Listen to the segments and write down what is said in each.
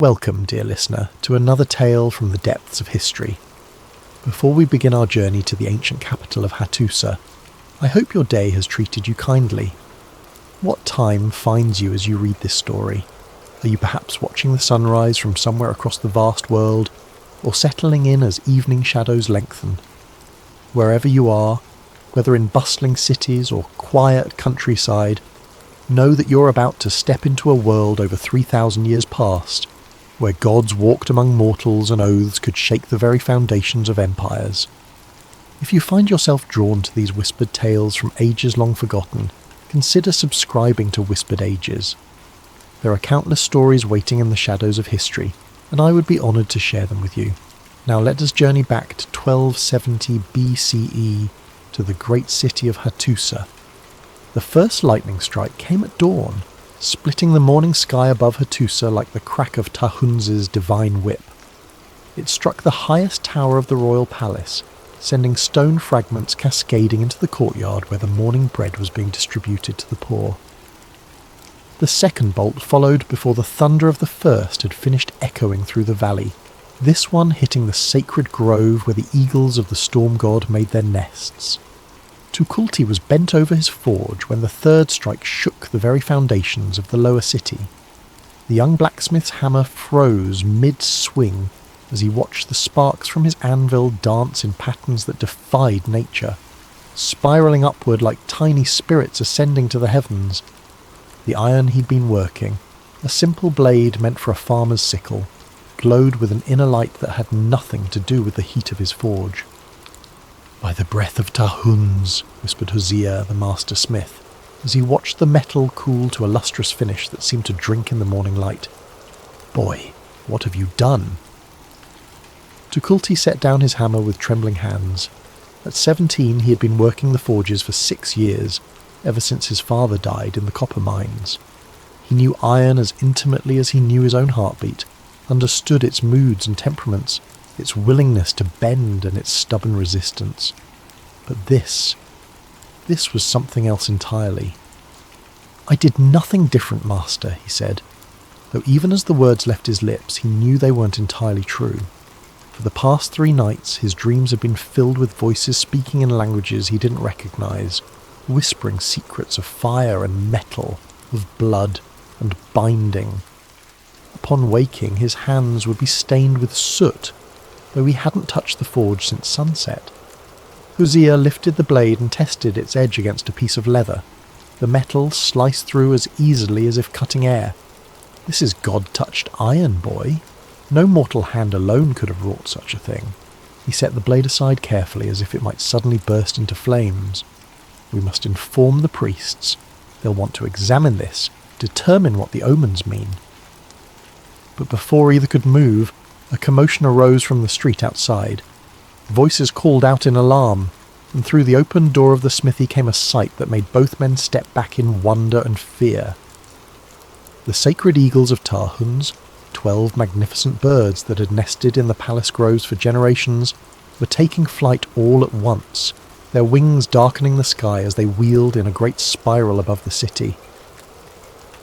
Welcome, dear listener, to another tale from the depths of history. Before we begin our journey to the ancient capital of Hatusa, I hope your day has treated you kindly. What time finds you as you read this story? Are you perhaps watching the sunrise from somewhere across the vast world, or settling in as evening shadows lengthen? Wherever you are, whether in bustling cities or quiet countryside, know that you're about to step into a world over 3,000 years past, where gods walked among mortals and oaths could shake the very foundations of empires. If you find yourself drawn to these whispered tales from ages long forgotten, consider subscribing to Whispered Ages. There are countless stories waiting in the shadows of history, and I would be honoured to share them with you. Now let us journey back to 1270 BCE to the great city of Hatusa. The first lightning strike came at dawn, splitting the morning sky above Hatusa like the crack of Tahun's divine whip. It struck the highest tower of the royal palace, sending stone fragments cascading into the courtyard where the morning bread was being distributed to the poor. The second bolt followed before the thunder of the first had finished echoing through the valley, this one hitting the sacred grove where the eagles of the storm god made their nests. Tukulti was bent over his forge when the third strike shook the very foundations of the lower city. The young blacksmith's hammer froze mid-swing as he watched the sparks from his anvil dance in patterns that defied nature, spiralling upward like tiny spirits ascending to the heavens. The iron he'd been working, a simple blade meant for a farmer's sickle, glowed with an inner light that had nothing to do with the heat of his forge. "By the breath of Tahun's," whispered Hosea, the master smith, as he watched the metal cool to a lustrous finish that seemed to drink in the morning light. "Boy, what have you done?" Tukulti set down his hammer with trembling hands. At 17 he had been working the forges for 6 years, ever since his father died in the copper mines. He knew iron as intimately as he knew his own heartbeat, understood its moods and temperaments, its willingness to bend and its stubborn resistance. But this was something else entirely. "I did nothing different, master," he said, though even as the words left his lips he knew they weren't entirely true. For the past 3 nights his dreams had been filled with voices speaking in languages he didn't recognize, whispering secrets of fire and metal, of blood and binding. Upon waking his hands would be stained with soot, though he hadn't touched the forge since sunset. Hosea lifted the blade and tested its edge against a piece of leather. The metal sliced through as easily as if cutting air. "This is God-touched iron, boy. No mortal hand alone could have wrought such a thing." He set the blade aside carefully as if it might suddenly burst into flames. "We must inform the priests. They'll want to examine this, determine what the omens mean." But before either could move, a commotion arose from the street outside. Voices called out in alarm, and through the open door of the smithy came a sight that made both men step back in wonder and fear. The sacred eagles of Tahun's, 12 magnificent birds that had nested in the palace groves for generations, were taking flight all at once, their wings darkening the sky as they wheeled in a great spiral above the city.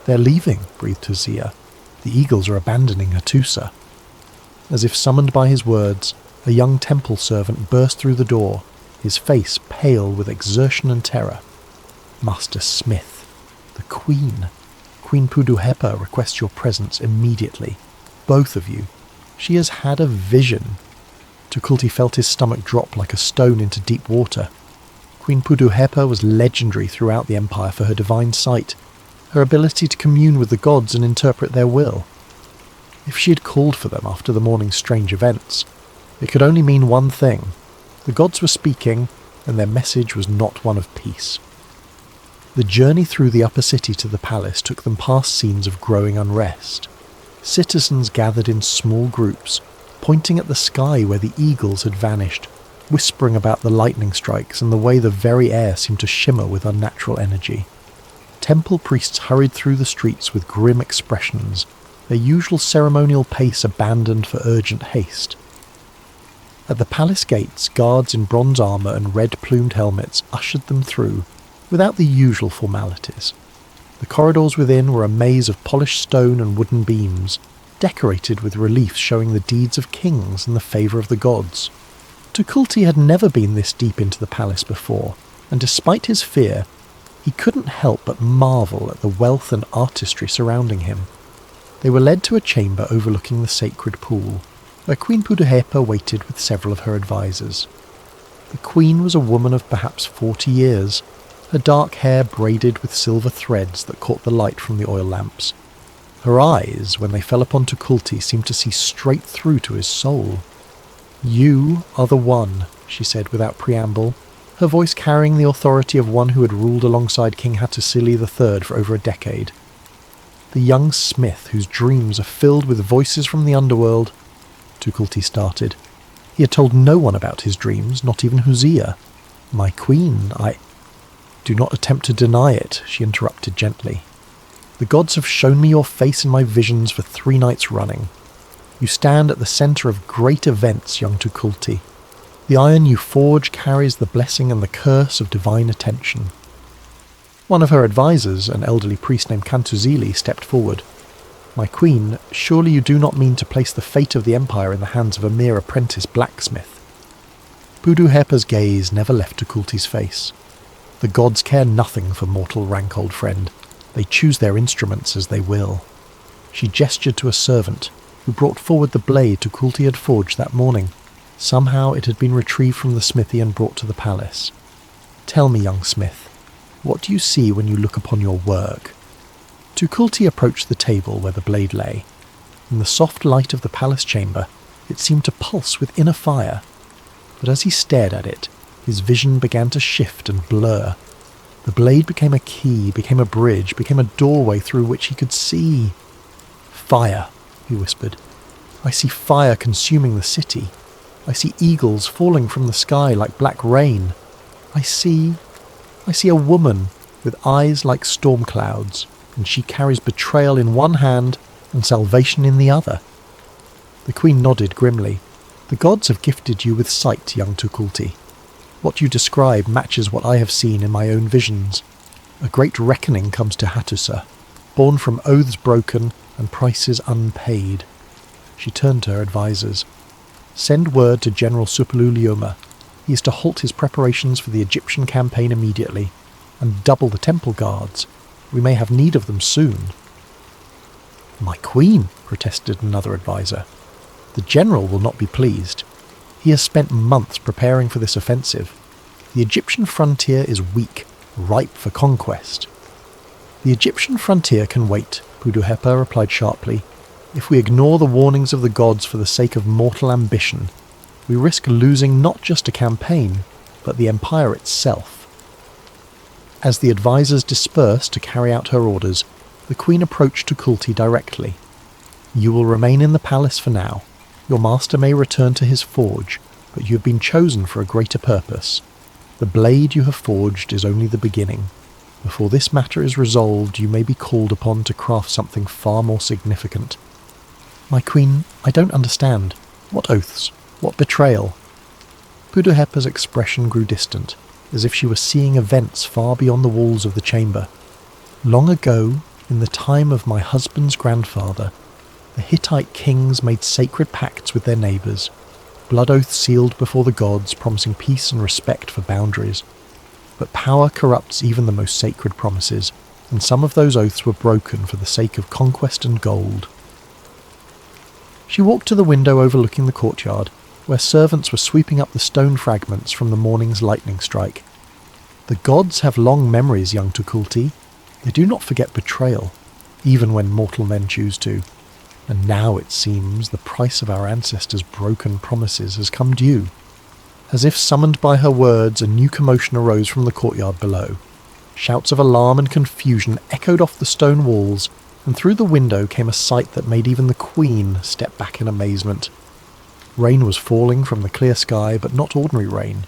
"They're leaving," breathed Hosea. "The eagles are abandoning Hatusa." As if summoned by his words, a young temple servant burst through the door, his face pale with exertion and terror. "Master Smith, the Queen Puduhepa requests your presence immediately. Both of you. She has had a vision." Tukulti felt his stomach drop like a stone into deep water. Queen Puduhepa was legendary throughout the empire for her divine sight, her ability to commune with the gods and interpret their will. If she had called for them after the morning's strange events, it could only mean one thing. The gods were speaking, and their message was not one of peace. The journey through the upper city to the palace took them past scenes of growing unrest. Citizens gathered in small groups, pointing at the sky where the eagles had vanished, whispering about the lightning strikes and the way the very air seemed to shimmer with unnatural energy. Temple priests hurried through the streets with grim expressions, their usual ceremonial pace abandoned for urgent haste. At the palace gates, guards in bronze armour and red-plumed helmets ushered them through, without the usual formalities. The corridors within were a maze of polished stone and wooden beams, decorated with reliefs showing the deeds of kings and the favour of the gods. Tukulti had never been this deep into the palace before, and despite his fear, he couldn't help but marvel at the wealth and artistry surrounding him. They were led to a chamber overlooking the sacred pool, where Queen Puduhepa waited with several of her advisors. The queen was a woman of perhaps 40 years, her dark hair braided with silver threads that caught the light from the oil lamps. Her eyes, when they fell upon Tukulti, seemed to see straight through to his soul. "You are the one," she said without preamble, her voice carrying the authority of one who had ruled alongside King Hatusa III for over a decade. "The young smith whose dreams are filled with voices from the underworld," Tukulti started. He had told no one about his dreams, not even Hosea. "My queen, I—" "Do not attempt to deny it," she interrupted gently. "The gods have shown me your face in my visions for 3 nights running. You stand at the centre of great events, young Tukulti. The iron you forge carries the blessing and the curse of divine attention." One of her advisors, an elderly priest named Kantuzili, stepped forward. "My queen, surely you do not mean to place the fate of the empire in the hands of a mere apprentice blacksmith?" Puduhepa's gaze never left Tukulti's face. "The gods care nothing for mortal rank, old friend. They choose their instruments as they will." She gestured to a servant, who brought forward the blade Tukulti had forged that morning. Somehow it had been retrieved from the smithy and brought to the palace. "Tell me, young smith, what do you see when you look upon your work?" Tukulti approached the table where the blade lay. In the soft light of the palace chamber, it seemed to pulse with inner fire. But as he stared at it, his vision began to shift and blur. The blade became a key, became a bridge, became a doorway through which he could see. "Fire," he whispered. "I see fire consuming the city. I see eagles falling from the sky like black rain. I see a woman with eyes like storm clouds, and she carries betrayal in one hand and salvation in the other." The queen nodded grimly. "The gods have gifted you with sight, young Tukulti. What you describe matches what I have seen in my own visions. A great reckoning comes to Hatusa, born from oaths broken and prices unpaid." She turned to her advisors. "Send word to General Suppiluliuma. He is to halt his preparations for the Egyptian campaign immediately, and double the temple guards. We may have need of them soon." "My queen," protested another advisor. "The general will not be pleased. He has spent months preparing for this offensive. The Egyptian frontier is weak, ripe for conquest." "The Egyptian frontier can wait," Puduhepa replied sharply. "If we ignore the warnings of the gods for the sake of mortal ambition, we risk losing not just a campaign, but the empire itself." As the advisors dispersed to carry out her orders, the queen approached Tukulti directly. "You will remain in the palace for now. Your master may return to his forge, but you have been chosen for a greater purpose. The blade you have forged is only the beginning. Before this matter is resolved, you may be called upon to craft something far more significant." "My queen, I don't understand. What oaths? What betrayal?" Puduhepa's expression grew distant, as if she were seeing events far beyond the walls of the chamber. "Long ago, in the time of my husband's grandfather, the Hittite kings made sacred pacts with their neighbours, blood oaths sealed before the gods, promising peace and respect for boundaries. But power corrupts even the most sacred promises, and some of those oaths were broken for the sake of conquest and gold." She walked to the window overlooking the courtyard, where servants were sweeping up the stone fragments from the morning's lightning strike. "The gods have long memories, young Tukulti. They do not forget betrayal, even when mortal men choose to. And now, it seems, the price of our ancestors' broken promises has come due." As if summoned by her words, a new commotion arose from the courtyard below. Shouts of alarm and confusion echoed off the stone walls, and through the window came a sight that made even the queen step back in amazement. Rain was falling from the clear sky, but not ordinary rain.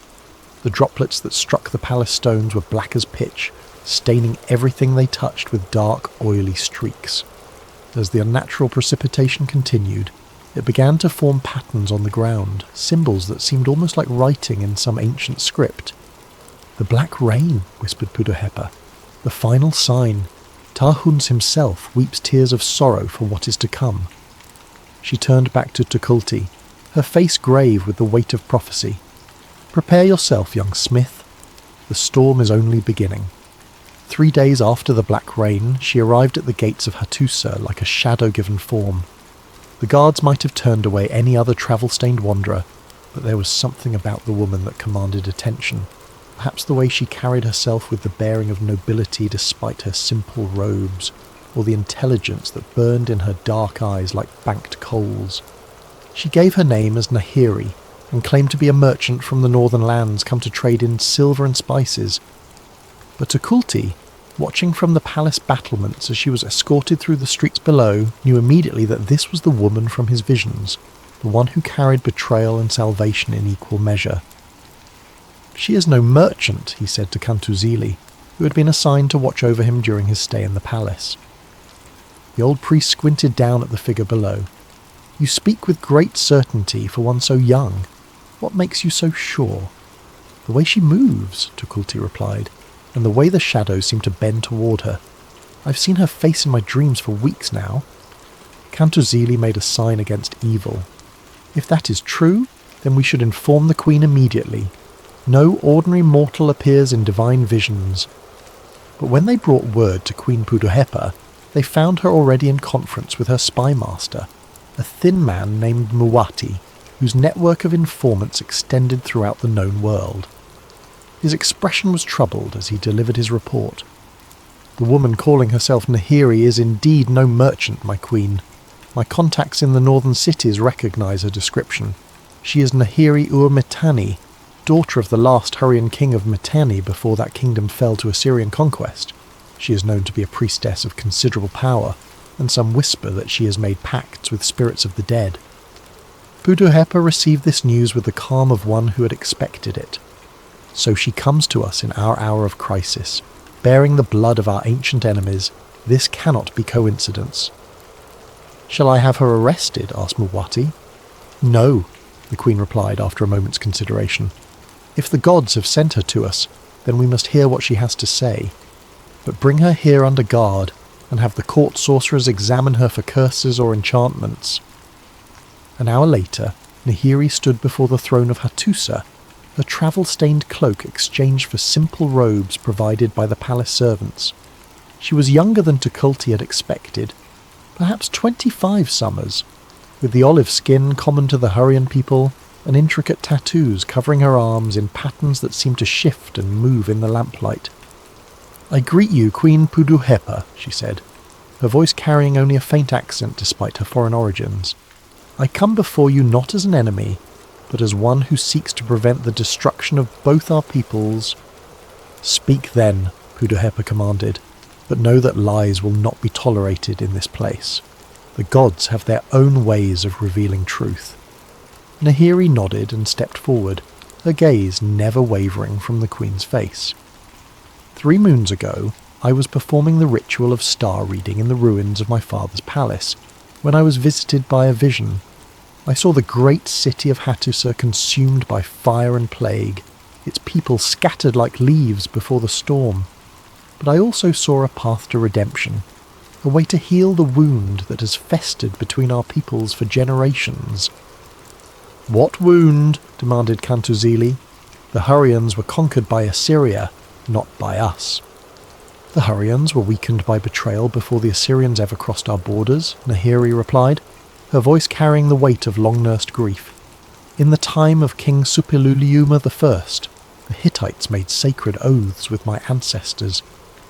The droplets that struck the palace stones were black as pitch, staining everything they touched with dark, oily streaks. As the unnatural precipitation continued, it began to form patterns on the ground, symbols that seemed almost like writing in some ancient script. "The black rain," whispered Puduhepa. "The final sign. Tahuns himself weeps tears of sorrow for what is to come." She turned back to Tukulti, her face grave with the weight of prophecy. "Prepare yourself, young smith. The storm is only beginning." 3 days after the black rain, she arrived at the gates of Hatusa like a shadow-given form. The guards might have turned away any other travel-stained wanderer, but there was something about the woman that commanded attention. Perhaps the way she carried herself with the bearing of nobility despite her simple robes, or the intelligence that burned in her dark eyes like banked coals. She gave her name as Nihiri, and claimed to be a merchant from the northern lands come to trade in silver and spices. But Tukulti, watching from the palace battlements as she was escorted through the streets below, knew immediately that this was the woman from his visions, the one who carried betrayal and salvation in equal measure. "She is no merchant," he said to Cantuzili, who had been assigned to watch over him during his stay in the palace. The old priest squinted down at the figure below. "You speak with great certainty for one so young. What makes you so sure?" "The way she moves," Tukulti replied, "and the way the shadows seem to bend toward her. I've seen her face in my dreams for weeks now." Cantuzili made a sign against evil. "If that is true, then we should inform the queen immediately. No ordinary mortal appears in divine visions." But when they brought word to Queen Puduhepa, they found her already in conference with her spy master, a thin man named Muwati, whose network of informants extended throughout the known world. His expression was troubled as he delivered his report. "The woman calling herself Nihiri is indeed no merchant, my queen. My contacts in the northern cities recognize her description. She is Nihiri Ur-Mitanni, daughter of the last Hurrian king of Mitanni before that kingdom fell to Assyrian conquest. She is known to be a priestess of considerable power, and some whisper that she has made pacts with spirits of the dead." Puduhepa received this news with the calm of one who had expected it. "So she comes to us in our hour of crisis, bearing the blood of our ancient enemies. This cannot be coincidence." "Shall I have her arrested?" asked Muwati. "No," the queen replied after a moment's consideration. "If the gods have sent her to us, then we must hear what she has to say. But bring her here under guard, and have the court sorcerers examine her for curses or enchantments." An hour later, Nihiri stood before the throne of Hatusa, her travel-stained cloak exchanged for simple robes provided by the palace servants. She was younger than Tukulti had expected, perhaps 25 summers, with the olive skin common to the Hurrian people, and intricate tattoos covering her arms in patterns that seemed to shift and move in the lamplight. "I greet you, Queen Puduhepa," she said, her voice carrying only a faint accent despite her foreign origins. "I come before you not as an enemy, but as one who seeks to prevent the destruction of both our peoples." "Speak then," Puduhepa commanded, "but know that lies will not be tolerated in this place. The gods have their own ways of revealing truth." Nihiri nodded and stepped forward, her gaze never wavering from the queen's face. 3 moons ago, I was performing the ritual of star reading in the ruins of my father's palace, when I was visited by a vision. I saw the great city of Hatusa consumed by fire and plague, its people scattered like leaves before the storm. But I also saw a path to redemption, a way to heal the wound that has festered between our peoples for generations. "What wound?" demanded Cantuzili. "The Hurrians were conquered by Assyria, not by us." "The Hurrians were weakened by betrayal before the Assyrians ever crossed our borders," Nihiri replied, her voice carrying the weight of long-nursed grief. "In the time of King Suppiluliuma I, the Hittites made sacred oaths with my ancestors,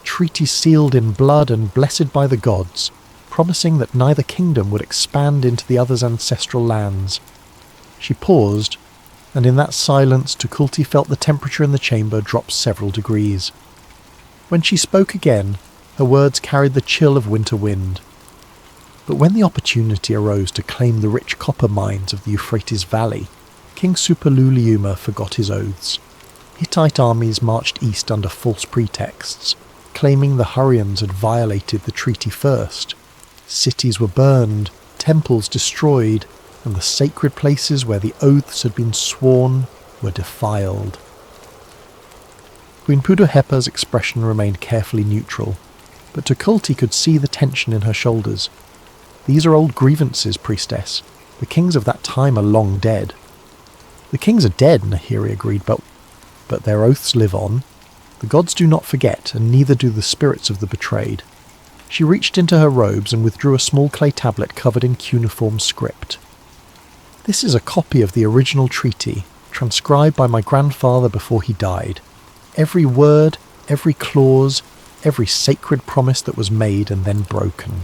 treaties sealed in blood and blessed by the gods, promising that neither kingdom would expand into the other's ancestral lands." She paused, and in that silence Tukulti felt the temperature in the chamber drop several degrees. When she spoke again, her words carried the chill of winter wind. But when the opportunity arose to claim the rich copper mines of the Euphrates Valley, King Suppiluliuma forgot his oaths. Hittite armies marched east under false pretexts, claiming the Hurrians had violated the treaty first. Cities were burned, temples destroyed, and the sacred places where the oaths had been sworn were defiled. Queen Puduhepa's expression remained carefully neutral, but Tukulti could see the tension in her shoulders. These are old grievances, priestess. The kings of that time are long dead. The kings are dead, Nihiri agreed, but their oaths live on. The gods do not forget, and neither do the spirits of the betrayed. She reached into her robes and withdrew a small clay tablet covered in cuneiform script. This is a copy of the original treaty, transcribed by my grandfather before he died. Every word, every clause, every sacred promise that was made and then broken.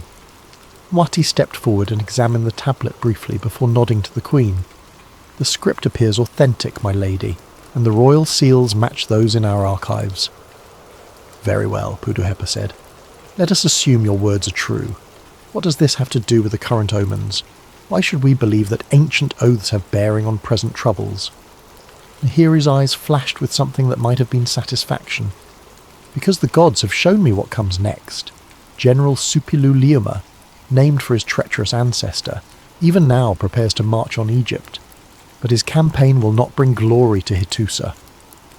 Wati stepped forward and examined the tablet briefly before nodding to the queen. The script appears authentic, my lady, and the royal seals match those in our archives. Very well, Puduhepa said. Let us assume your words are true. What does this have to do with the current omens? Why should we believe that ancient oaths have bearing on present troubles? Nihiri's eyes flashed with something that might have been satisfaction. Because the gods have shown me what comes next. General Suppiluliuma, named for his treacherous ancestor, even now prepares to march on Egypt. But his campaign will not bring glory to Hatusa.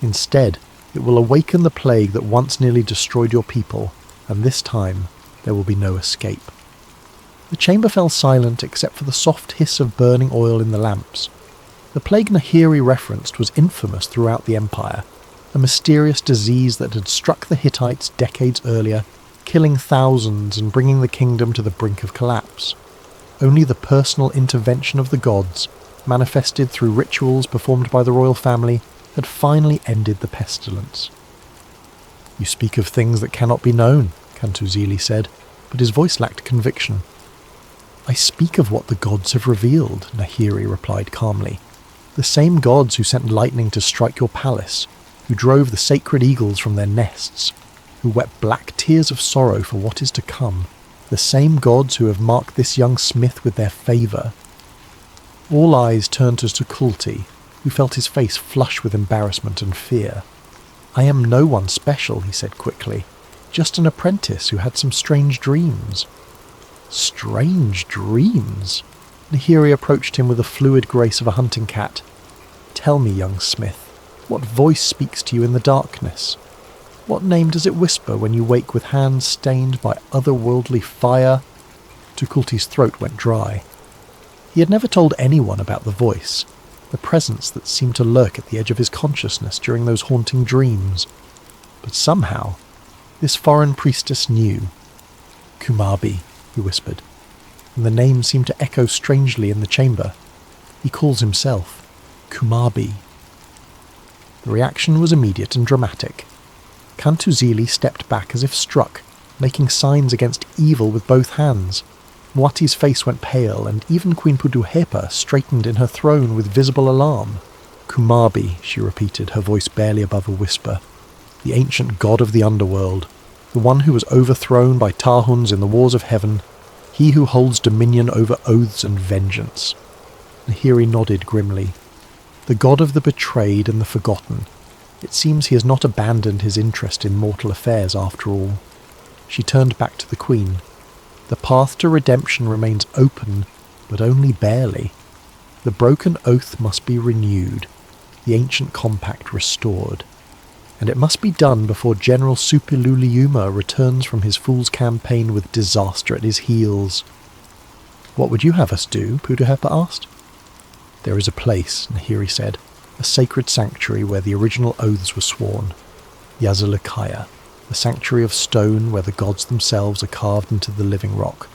Instead, it will awaken the plague that once nearly destroyed your people, and this time there will be no escape. The chamber fell silent except for the soft hiss of burning oil in the lamps. The plague Nihiri referenced was infamous throughout the empire, a mysterious disease that had struck the Hittites decades earlier, killing thousands and bringing the kingdom to the brink of collapse. Only the personal intervention of the gods, manifested through rituals performed by the royal family, had finally ended the pestilence. You speak of things that cannot be known, Cantuzili said, but his voice lacked conviction. I speak of what the gods have revealed, Nihiri replied calmly. The same gods who sent lightning to strike your palace, who drove the sacred eagles from their nests, who wept black tears of sorrow for what is to come, the same gods who have marked this young smith with their favour. All eyes turned to Tukulti, who felt his face flush with embarrassment and fear. I am no one special, he said quickly, just an apprentice who had some strange dreams. Strange dreams? Nihiri approached him with the fluid grace of a hunting cat. Tell me, young smith, what voice speaks to you in the darkness? What name does it whisper when you wake with hands stained by otherworldly fire? Tukulti's throat went dry. He had never told anyone about the voice, the presence that seemed to lurk at the edge of his consciousness during those haunting dreams. But somehow, this foreign priestess knew. Kumabi, he whispered, and the name seemed to echo strangely in the chamber. He calls himself Kumabi. The reaction was immediate and dramatic. Cantuzili stepped back as if struck, making signs against evil with both hands. Wati's face went pale, and even Queen Puduhepa straightened in her throne with visible alarm. Kumabi, she repeated, her voice barely above a whisper. The ancient god of the underworld, the one who was overthrown by Tahuns in the wars of heaven, he who holds dominion over oaths and vengeance. Nihiri nodded grimly. The god of the betrayed and the forgotten. It seems he has not abandoned his interest in mortal affairs after all. She turned back to the queen. The path to redemption remains open, but only barely. The broken oath must be renewed, the ancient compact restored. And it must be done before General Suppiluliuma returns from his fool's campaign with disaster at his heels. What would you have us do? Puduhepa asked. There is a place, Nihiri said, a sacred sanctuary where the original oaths were sworn. Yazilikaya, the sanctuary of stone where the gods themselves are carved into the living rock.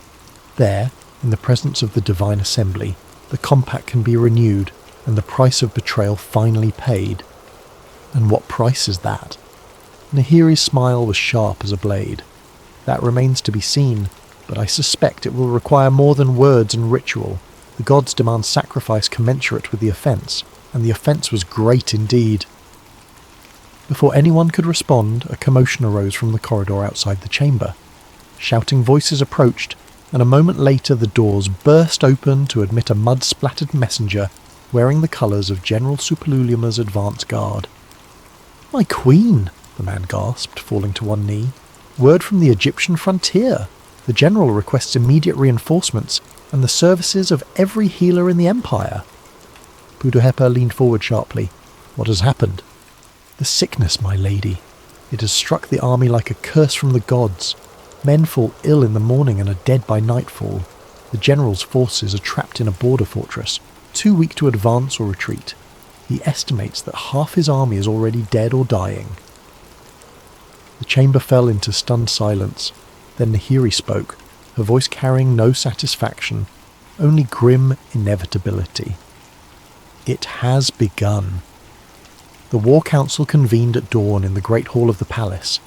There, in the presence of the divine assembly, the compact can be renewed and the price of betrayal finally paid. And what price is that? Nihiri's smile was sharp as a blade. That remains to be seen, but I suspect it will require more than words and ritual. The gods demand sacrifice commensurate with the offence, and the offence was great indeed. Before anyone could respond, a commotion arose from the corridor outside the chamber. Shouting voices approached, and a moment later the doors burst open to admit a mud-splattered messenger wearing the colours of General Suppiluliuma's advance guard. "My queen!" the man gasped, falling to one knee. "Word from the Egyptian frontier! The general requests immediate reinforcements and the services of every healer in the empire." Puduhepa leaned forward sharply. "What has happened?" "The sickness, my lady. It has struck the army like a curse from the gods. Men fall ill in the morning and are dead by nightfall. The general's forces are trapped in a border fortress, too weak to advance or retreat. He estimates that half his army is already dead or dying. The chamber fell into stunned silence. Then Nihiri spoke, her voice carrying no satisfaction, only grim inevitability. It has begun. The war council convened at dawn in the great hall of the palace,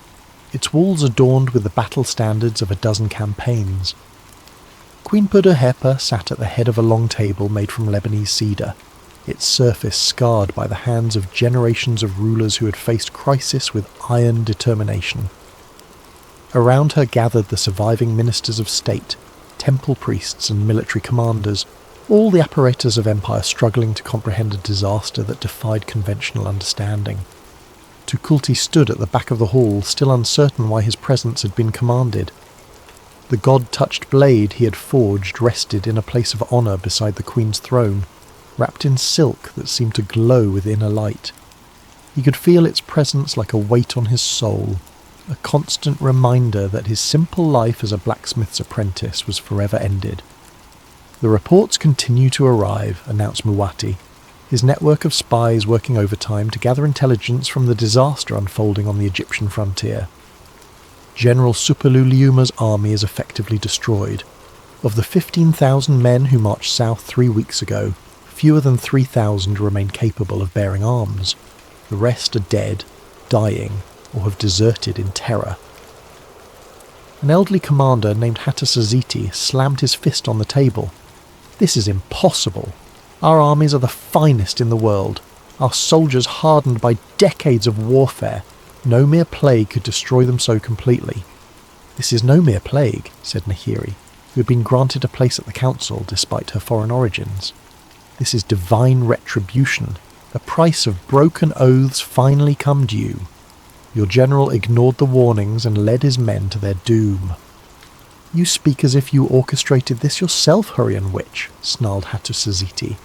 its walls adorned with the battle standards of a dozen campaigns. Queen Puduhepa sat at the head of a long table made from Lebanese cedar, its surface scarred by the hands of generations of rulers who had faced crisis with iron determination. Around her gathered the surviving ministers of state, temple priests and military commanders, all the apparatus of empire struggling to comprehend a disaster that defied conventional understanding. Tukulti stood at the back of the hall, still uncertain why his presence had been commanded. The god-touched blade he had forged rested in a place of honour beside the queen's throne, wrapped in silk that seemed to glow with inner light. He could feel its presence like a weight on his soul, a constant reminder that his simple life as a blacksmith's apprentice was forever ended. The reports continue to arrive, announced Muwati, his network of spies working overtime to gather intelligence from the disaster unfolding on the Egyptian frontier. General Suppiluliuma's army is effectively destroyed. Of the 15,000 men who marched south 3 weeks ago, fewer than 3,000 remain capable of bearing arms. The rest are dead, dying, or have deserted in terror. An elderly commander named Hatusa slammed his fist on the table. This is impossible. Our armies are the finest in the world, our soldiers hardened by decades of warfare. No mere plague could destroy them so completely. This is no mere plague, said Nihiri, who had been granted a place at the council despite her foreign origins. This is divine retribution, a price of broken oaths finally come due. Your general ignored the warnings and led his men to their doom. You speak as if you orchestrated this yourself, Hurrian Witch, snarled Hatusa.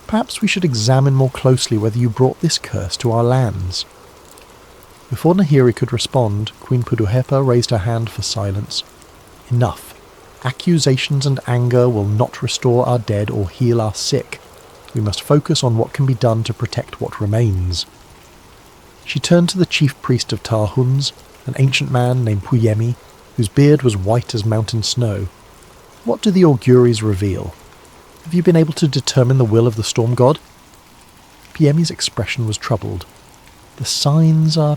Perhaps we should examine more closely whether you brought this curse to our lands. Before Nihiri could respond, Queen Puduhepa raised her hand for silence. Enough. Accusations and anger will not restore our dead or heal our sick. We must focus on what can be done to protect what remains. She turned to the chief priest of Tarhuns, an ancient man named Puyemi, whose beard was white as mountain snow. What do the auguries reveal? Have you been able to determine the will of the storm god? Puyemi's expression was troubled. The signs are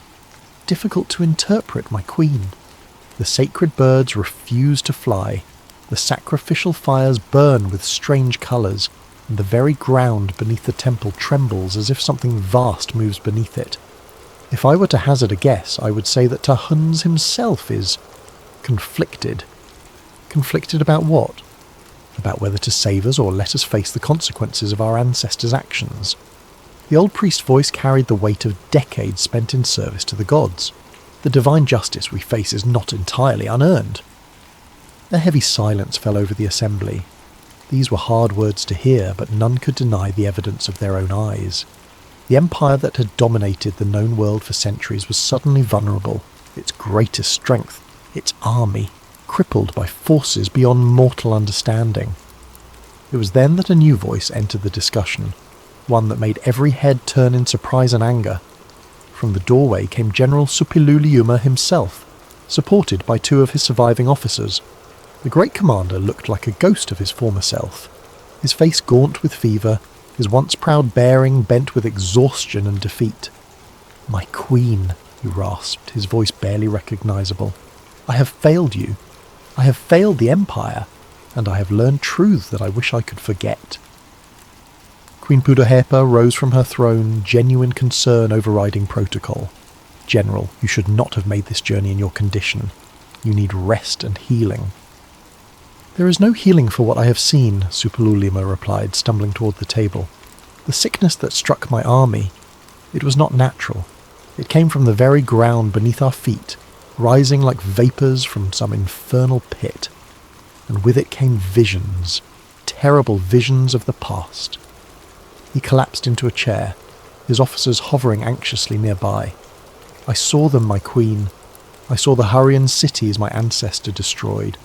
difficult to interpret, my queen. The sacred birds refuse to fly. The sacrificial fires burn with strange colours, and the very ground beneath the temple trembles as if something vast moves beneath it. If I were to hazard a guess, I would say that Tarhuns himself is conflicted. Conflicted about what? About whether to save us or let us face the consequences of our ancestors' actions. The old priest's voice carried the weight of decades spent in service to the gods. The divine justice we face is not entirely unearned. A heavy silence fell over the assembly. These were hard words to hear, but none could deny the evidence of their own eyes. The empire that had dominated the known world for centuries was suddenly vulnerable, its greatest strength, its army, crippled by forces beyond mortal understanding. It was then that a new voice entered the discussion, one that made every head turn in surprise and anger. From the doorway came General Suppiluliuma himself, supported by 2 of his surviving officers. The great commander looked like a ghost of his former self, his face gaunt with fever, his once proud bearing bent with exhaustion and defeat. "My queen," he rasped, his voice barely recognisable. "I have failed you. I have failed the Empire, and I have learned truths that I wish I could forget." Queen Puduhepa rose from her throne, genuine concern overriding protocol. "General, you should not have made this journey in your condition. You need rest and healing." "There is no healing for what I have seen," Suppiluliuma replied, stumbling toward the table. "The sickness that struck my army, it was not natural. It came from the very ground beneath our feet, rising like vapours from some infernal pit. And with it came visions, terrible visions of the past." He collapsed into a chair, his officers hovering anxiously nearby. "I saw them, my queen. I saw the Hurrian cities my ancestor destroyed.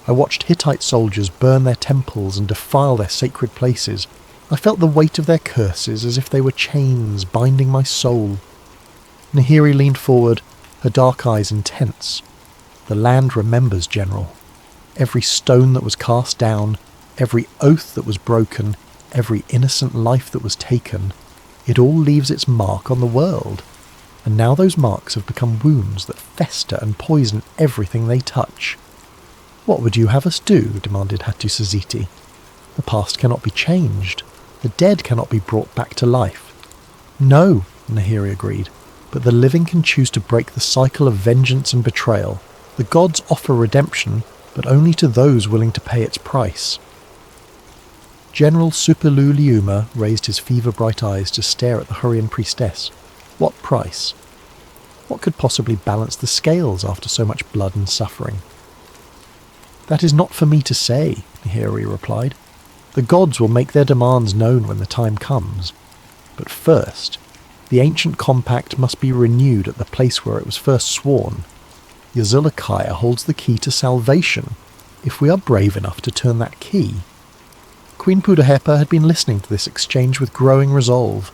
I watched Hittite soldiers burn their temples and defile their sacred places. I felt the weight of their curses as if they were chains binding my soul. Nihiri leaned forward, her dark eyes intense. The land remembers, General. Every stone that was cast down, every oath that was broken, every innocent life that was taken, it all leaves its mark on the world. And now those marks have become wounds that fester and poison everything they touch. What would you have us do? Demanded Hatusa. The past cannot be changed. The dead cannot be brought back to life. No, Nihiri agreed, but the living can choose to break the cycle of vengeance and betrayal. The gods offer redemption, but only to those willing to pay its price. General Suppiluliuma raised his fever-bright eyes to stare at the Hurrian priestess. What price? What could possibly balance the scales after so much blood and suffering? That is not for me to say, Nihiri replied. The gods will make their demands known when the time comes. But first, the ancient compact must be renewed at the place where it was first sworn. Yazilikaya holds the key to salvation, if we are brave enough to turn that key. Queen Puduhepa had been listening to this exchange with growing resolve.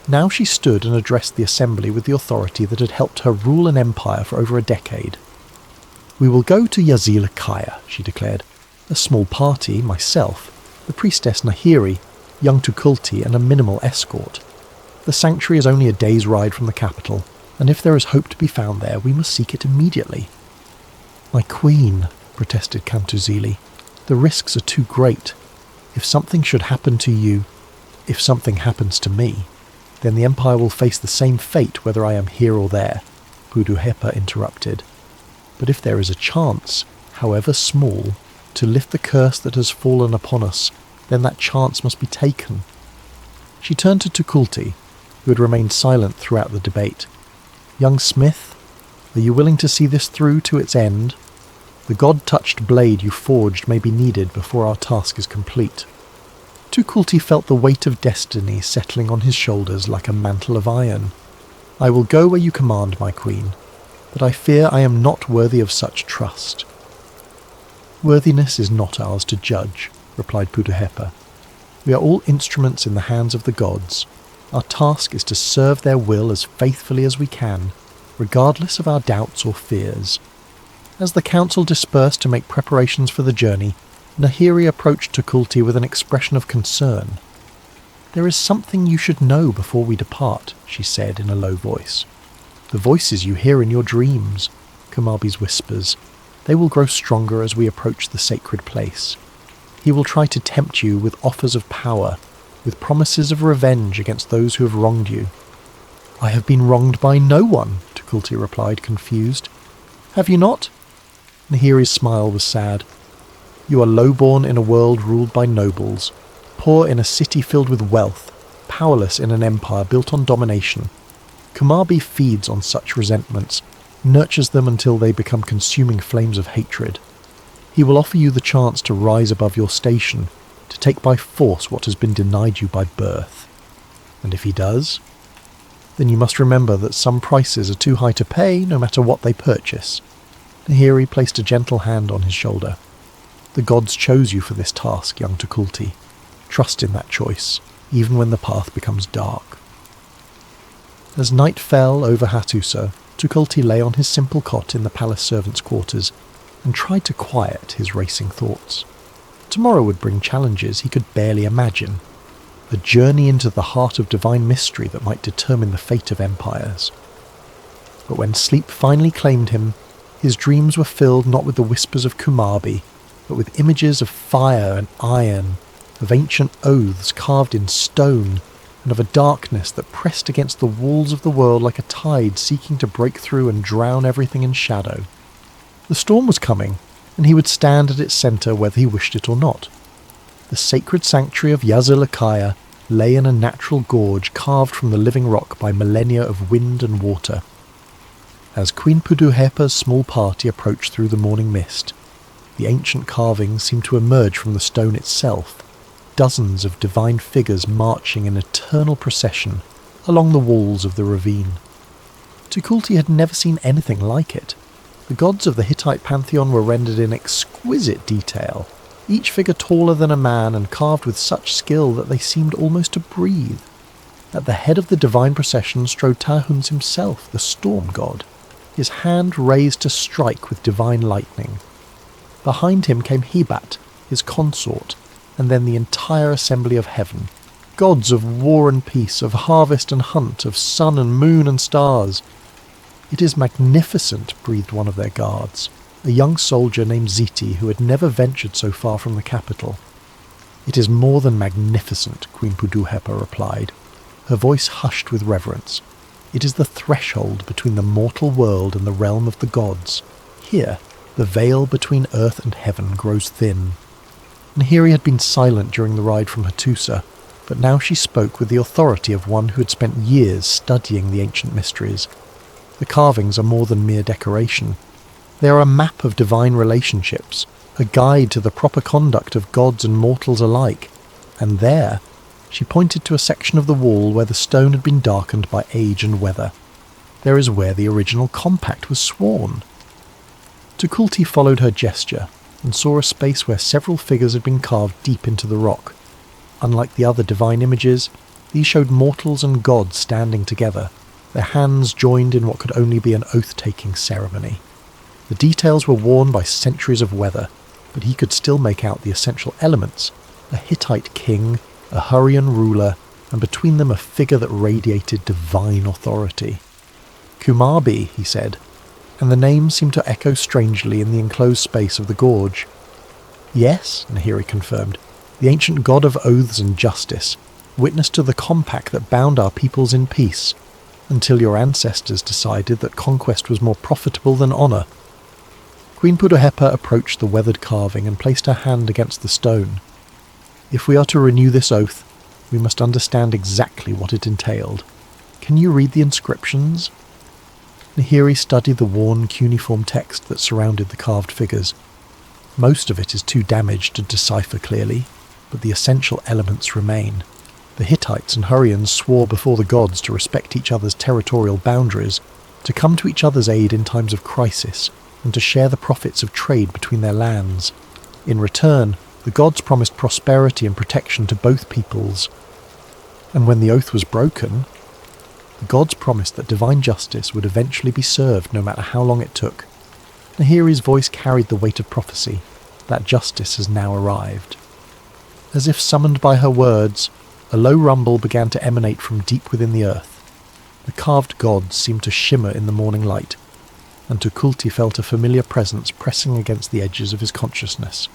Now she stood and addressed the assembly with the authority that had helped her rule an empire for over a decade. We will go to Yazilikaya, she declared. A small party, myself, the priestess Nihiri, young Tukulti, and a minimal escort. The sanctuary is only a day's ride from the capital, and if there is hope to be found there, we must seek it immediately. My queen, protested Kantuzili, the risks are too great. If something should happen to you, if something happens to me, then the Empire will face the same fate whether I am here or there, Puduhepa interrupted. But if there is a chance, however small, to lift the curse that has fallen upon us, then that chance must be taken. She turned to Tukulti, who had remained silent throughout the debate. Young Smith, are you willing to see this through to its end? The god-touched blade you forged may be needed before our task is complete. Tukulti felt the weight of destiny settling on his shoulders like a mantle of iron. I will go where you command, my queen, but I fear I am not worthy of such trust. Worthiness is not ours to judge, replied Puduhepa. We are all instruments in the hands of the gods. Our task is to serve their will as faithfully as we can, regardless of our doubts or fears. As the council dispersed to make preparations for the journey, Nihiri approached Tukulti with an expression of concern. There is something you should know before we depart, she said in a low voice. The voices you hear in your dreams, Kumabi's whispers, they will grow stronger as we approach the sacred place. He will try to tempt you with offers of power, with promises of revenge against those who have wronged you. I have been wronged by no one, Tukulti replied, confused. Have you not? Nihiri's smile was sad. You are lowborn in a world ruled by nobles, poor in a city filled with wealth, powerless in an empire built on domination. Kumabi feeds on such resentments, nurtures them until they become consuming flames of hatred. He will offer you the chance to rise above your station, to take by force what has been denied you by birth. And if he does, then you must remember that some prices are too high to pay no matter what they purchase. Nihiri placed a gentle hand on his shoulder. The gods chose you for this task, young Tukulti. Trust in that choice, even when the path becomes dark. As night fell over Hatusa, Tukulti lay on his simple cot in the palace servants' quarters and tried to quiet his racing thoughts. Tomorrow would bring challenges he could barely imagine, a journey into the heart of divine mystery that might determine the fate of empires. But when sleep finally claimed him, his dreams were filled not with the whispers of Kumabi, but with images of fire and iron, of ancient oaths carved in stone, and of a darkness that pressed against the walls of the world like a tide seeking to break through and drown everything in shadow. The storm was coming, and he would stand at its centre whether he wished it or not. The sacred sanctuary of Yazilikaya lay in a natural gorge carved from the living rock by millennia of wind and water. As Queen Puduhepa's small party approached through the morning mist, the ancient carvings seemed to emerge from the stone itself, dozens of divine figures marching in eternal procession along the walls of the ravine. Tukulti had never seen anything like it. The gods of the Hittite pantheon were rendered in exquisite detail, each figure taller than a man and carved with such skill that they seemed almost to breathe. At the head of the divine procession strode Tahuns himself, the storm god, his hand raised to strike with divine lightning. Behind him came Hebat, his consort, and then the entire assembly of heaven, gods of war and peace, of harvest and hunt, of sun and moon and stars. "It is magnificent," breathed one of their guards, a young soldier named Ziti who had never ventured so far from the capital. "It is more than magnificent," Queen Puduhepa replied, her voice hushed with reverence. "It is the threshold between the mortal world and the realm of the gods. Here, the veil between earth and heaven grows thin." Nihiri had been silent during the ride from Hatusa, but now she spoke with the authority of one who had spent years studying the ancient mysteries. The carvings are more than mere decoration. They are a map of divine relationships, a guide to the proper conduct of gods and mortals alike. And there, she pointed to a section of the wall where the stone had been darkened by age and weather. "There is where the original compact was sworn." Tukulti followed her gesture and saw a space where several figures had been carved deep into the rock. Unlike the other divine images, these showed mortals and gods standing together, their hands joined in what could only be an oath-taking ceremony. The details were worn by centuries of weather, but he could still make out the essential elements: a Hittite king, a Hurrian ruler, and between them a figure that radiated divine authority. "Kumarbi," he said, and the name seemed to echo strangely in the enclosed space of the gorge. "Yes," Nihiri confirmed, "the ancient god of oaths and justice, witness to the compact that bound our peoples in peace, until your ancestors decided that conquest was more profitable than honour." Queen Puduhepa approached the weathered carving and placed her hand against the stone. "If we are to renew this oath, we must understand exactly what it entailed. Can you read the inscriptions?" Nihiri studied the worn, cuneiform text that surrounded the carved figures. Most of it is too damaged to decipher clearly, but the essential elements remain. The Hittites and Hurrians swore before the gods to respect each other's territorial boundaries, to come to each other's aid in times of crisis, and to share the profits of trade between their lands. In return, the gods promised prosperity and protection to both peoples. And when the oath was broken, the gods promised that divine justice would eventually be served no matter how long it took. Nihiri's voice carried the weight of prophecy. That justice has now arrived. As if summoned by her words, a low rumble began to emanate from deep within the earth. The carved gods seemed to shimmer in the morning light, and Tukulti felt a familiar presence pressing against the edges of his consciousness.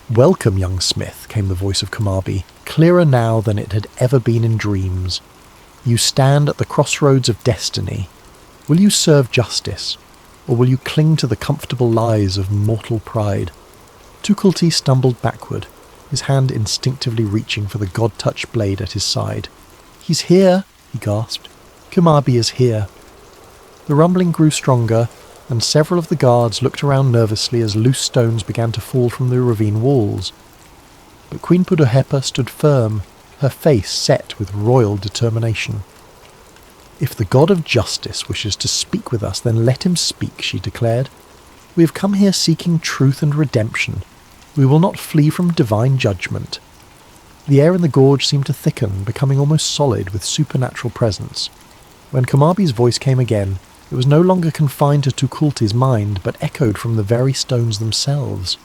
"Welcome, young smith," came the voice of Kumarbi, clearer now than it had ever been in dreams. "You stand at the crossroads of destiny. Will you serve justice, or will you cling to the comfortable lies of mortal pride?" Tukulti stumbled backward, his hand instinctively reaching for the god-touched blade at his side. "He's here," he gasped. "Kumarbi is here." The rumbling grew stronger, and several of the guards looked around nervously as loose stones began to fall from the ravine walls. But Queen Puduhepa stood firm, her face set with royal determination. "If the god of justice wishes to speak with us, then let him speak," she declared. "We have come here seeking truth and redemption. We will not flee from divine judgment." The air in the gorge seemed to thicken, becoming almost solid with supernatural presence. When Kumarbi's voice came again, it was no longer confined to Tukulti's mind, but echoed from the very stones themselves.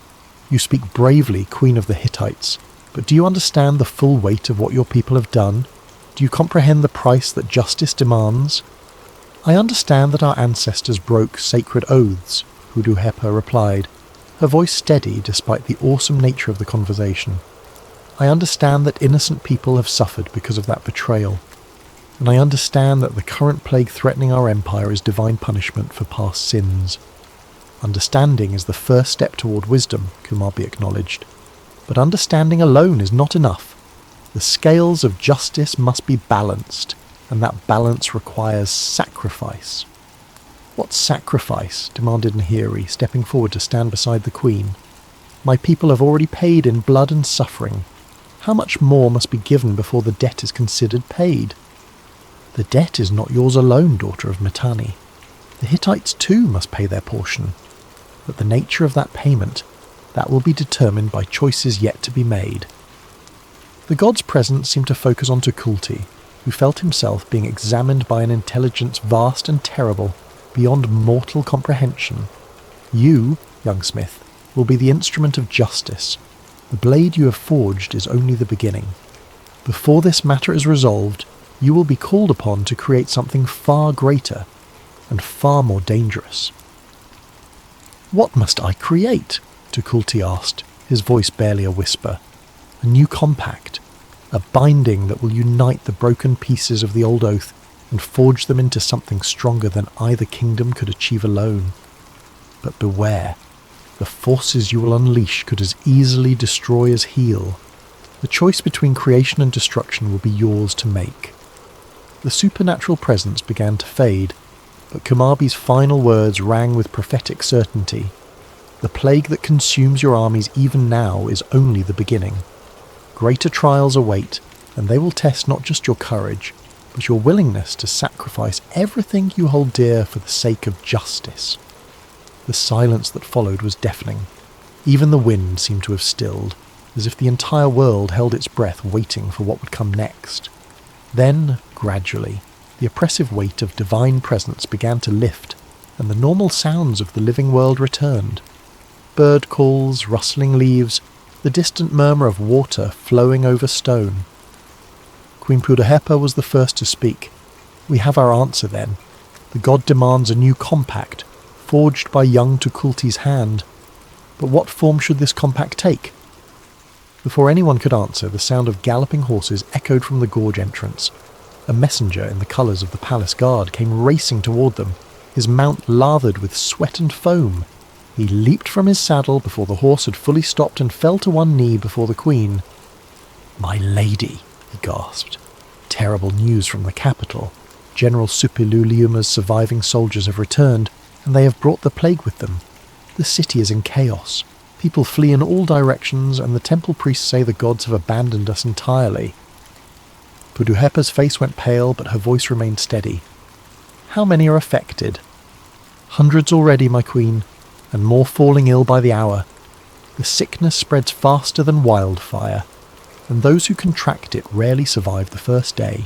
"You speak bravely, Queen of the Hittites, but do you understand the full weight of what your people have done? Do you comprehend the price that justice demands?" "I understand that our ancestors broke sacred oaths," Puduhepa replied, her voice steady despite the awesome nature of the conversation. "I understand that innocent people have suffered because of that betrayal. And I understand that the current plague threatening our empire is divine punishment for past sins. Understanding is the first step toward wisdom," Kumarbi acknowledged. "But understanding alone is not enough. The scales of justice must be balanced, and that balance requires sacrifice." "What sacrifice?" demanded Nihiri, stepping forward to stand beside the queen. "My people have already paid in blood and suffering. How much more must be given before the debt is considered paid?" "The debt is not yours alone, daughter of Mitanni. The Hittites too must pay their portion. but the nature of that payment, that will be determined by choices yet to be made. The god's presence seemed to focus on Tukulti, who felt himself being examined by an intelligence vast and terrible, beyond mortal comprehension. You, young smith, will be the instrument of justice. The blade you have forged is only the beginning. Before this matter is resolved, you will be called upon to create something far greater and far more dangerous. What must I create? Tukulti asked, his voice barely a whisper. A new compact, a binding that will unite the broken pieces of the old oath and forge them into something stronger than either kingdom could achieve alone. But beware, the forces you will unleash could as easily destroy as heal. The choice between creation and destruction will be yours to make. The supernatural presence began to fade, but Kumabi's final words rang with prophetic certainty. The plague that consumes your armies even now is only the beginning. Greater trials await, and they will test not just your courage, but your willingness to sacrifice everything you hold dear for the sake of justice. The silence that followed was deafening. Even the wind seemed to have stilled, as if the entire world held its breath waiting for what would come next. Then, gradually, the oppressive weight of divine presence began to lift, and the normal sounds of the living world returned. Bird calls, rustling leaves, the distant murmur of water flowing over stone. Queen Puduhepa was the first to speak. We have our answer then. The god demands a new compact, forged by young Tukulti's hand. But what form should this compact take? Before anyone could answer, the sound of galloping horses echoed from the gorge entrance. A messenger in the colours of the palace guard came racing toward them, his mount lathered with sweat and foam. He leaped from his saddle before the horse had fully stopped and fell to one knee before the queen. "My lady," he gasped. "Terrible news from the capital. General Suppiluliuma's surviving soldiers have returned, and they have brought the plague with them. The city is in chaos. People flee in all directions, and the temple priests say the gods have abandoned us entirely." Puduhepa's face went pale, but her voice remained steady. "How many are affected?" "Hundreds already, my queen, and more falling ill by the hour. The sickness spreads faster than wildfire, and those who contract it rarely survive the first day.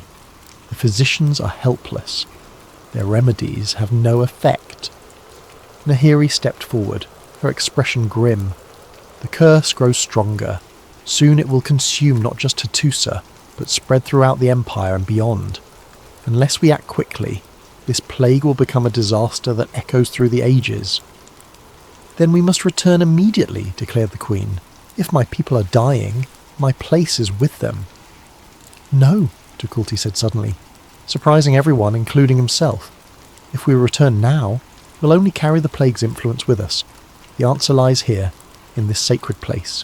The physicians are helpless. Their remedies have no effect." Nihiri stepped forward, her expression grim. "The curse grows stronger. Soon it will consume not just Hatusa, but spread throughout the empire and beyond. Unless we act quickly, this plague will become a disaster that echoes through the ages." "Then we must return immediately," declared the queen. "If my people are dying, my place is with them." "No," Tukulti said suddenly, surprising everyone, including himself. "If we return now, we'll only carry the plague's influence with us. The answer lies here, in this sacred place.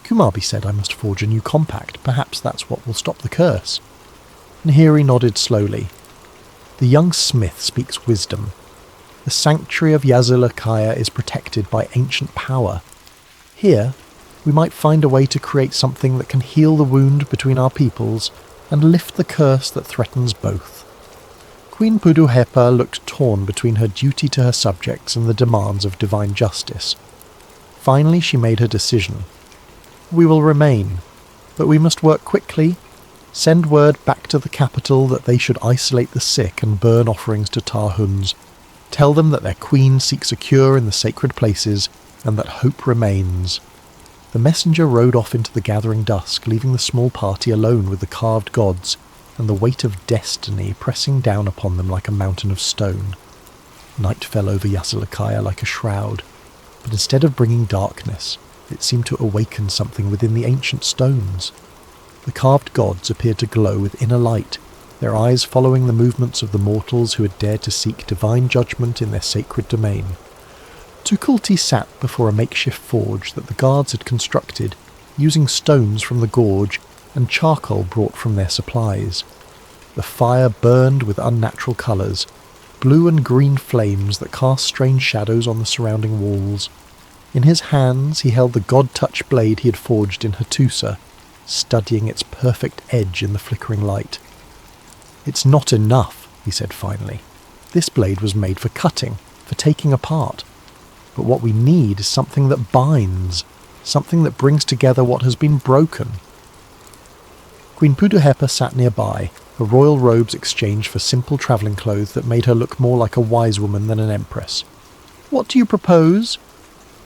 Kumabi said I must forge a new compact. Perhaps that's what will stop the curse." Nihiri nodded slowly. "The young smith speaks wisdom. The sanctuary of Yazilikaya is protected by ancient power. Here, we might find a way to create something that can heal the wound between our peoples and lift the curse that threatens both." Queen Puduhepa looked torn between her duty to her subjects and the demands of divine justice. Finally she made her decision. "We will remain, but we must work quickly. Send word back to the capital that they should isolate the sick and burn offerings to Tarhuns. Tell them that their queen seeks a cure in the sacred places and that hope remains." The messenger rode off into the gathering dusk, leaving the small party alone with the carved gods and the weight of destiny pressing down upon them like a mountain of stone. Night fell over Yazilikaya like a shroud, but instead of bringing darkness, it seemed to awaken something within the ancient stones. The carved gods appeared to glow with inner light, their eyes following the movements of the mortals who had dared to seek divine judgment in their sacred domain. Tukulti sat before a makeshift forge that the guards had constructed, using stones from the gorge and charcoal brought from their supplies. The fire burned with unnatural colours, blue and green flames that cast strange shadows on the surrounding walls. In his hands he held the god-touch blade he had forged in Hatusa, studying its perfect edge in the flickering light. "It's not enough," he said finally. "This blade was made for cutting, for taking apart. But what we need is something that binds, something that brings together what has been broken. Queen Puduhepa sat nearby, her royal robes exchanged for simple travelling clothes that made her look more like a wise woman than an empress. "What do you propose?"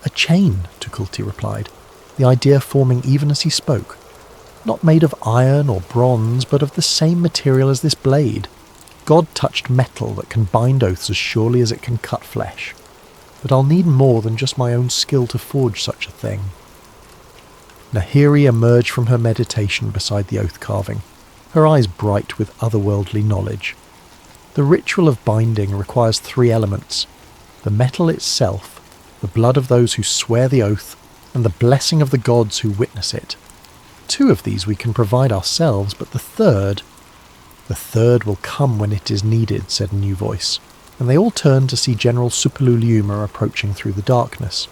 "A chain," Tukulti replied, the idea forming even as he spoke. "Not made of iron or bronze, but of the same material as this blade. God-touched metal that can bind oaths as surely as it can cut flesh. But I'll need more than just my own skill to forge such a thing." Nihiri emerged from her meditation beside the oath carving, her eyes bright with otherworldly knowledge. The ritual of binding requires 3 elements: the metal itself, the blood of those who swear the oath, and the blessing of the gods who witness it. 2 of these we can provide ourselves, but the third will come when it is needed," said a new voice, and they all turned to see General Suppiluliuma approaching through the darkness.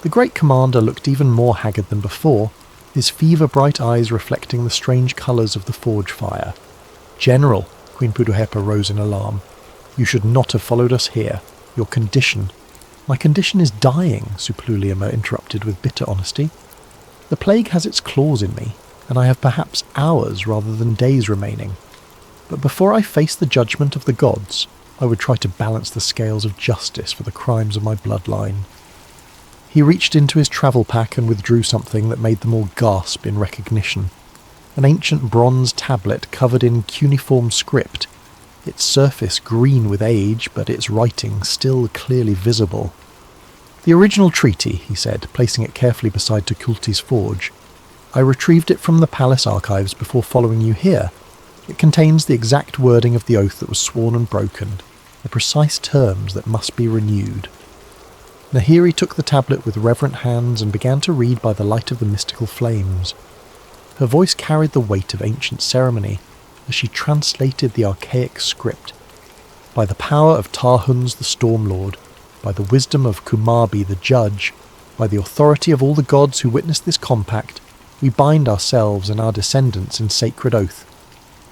The great commander looked even more haggard than before, his fever-bright eyes reflecting the strange colours of the forge fire. "General," Queen Puduhepa rose in alarm, "you should not have followed us here. Your condition—" "My condition is dying," Suppiluliuma interrupted with bitter honesty. "The plague has its claws in me, and I have perhaps hours rather than days remaining. But before I face the judgment of the gods, I would try to balance the scales of justice for the crimes of my bloodline." He reached into his travel pack and withdrew something that made them all gasp in recognition. An ancient bronze tablet covered in cuneiform script, its surface green with age, but its writing still clearly visible. "The original treaty," he said, placing it carefully beside Tukulti's forge. "I retrieved it from the palace archives before following you here. It contains the exact wording of the oath that was sworn and broken, the precise terms that must be renewed." Nihiri took the tablet with reverent hands and began to read by the light of the mystical flames. Her voice carried the weight of ancient ceremony as she translated the archaic script. "By the power of Tarhuns the Stormlord, by the wisdom of Kumarbi the Judge, by the authority of all the gods who witness this compact, we bind ourselves and our descendants in sacred oath.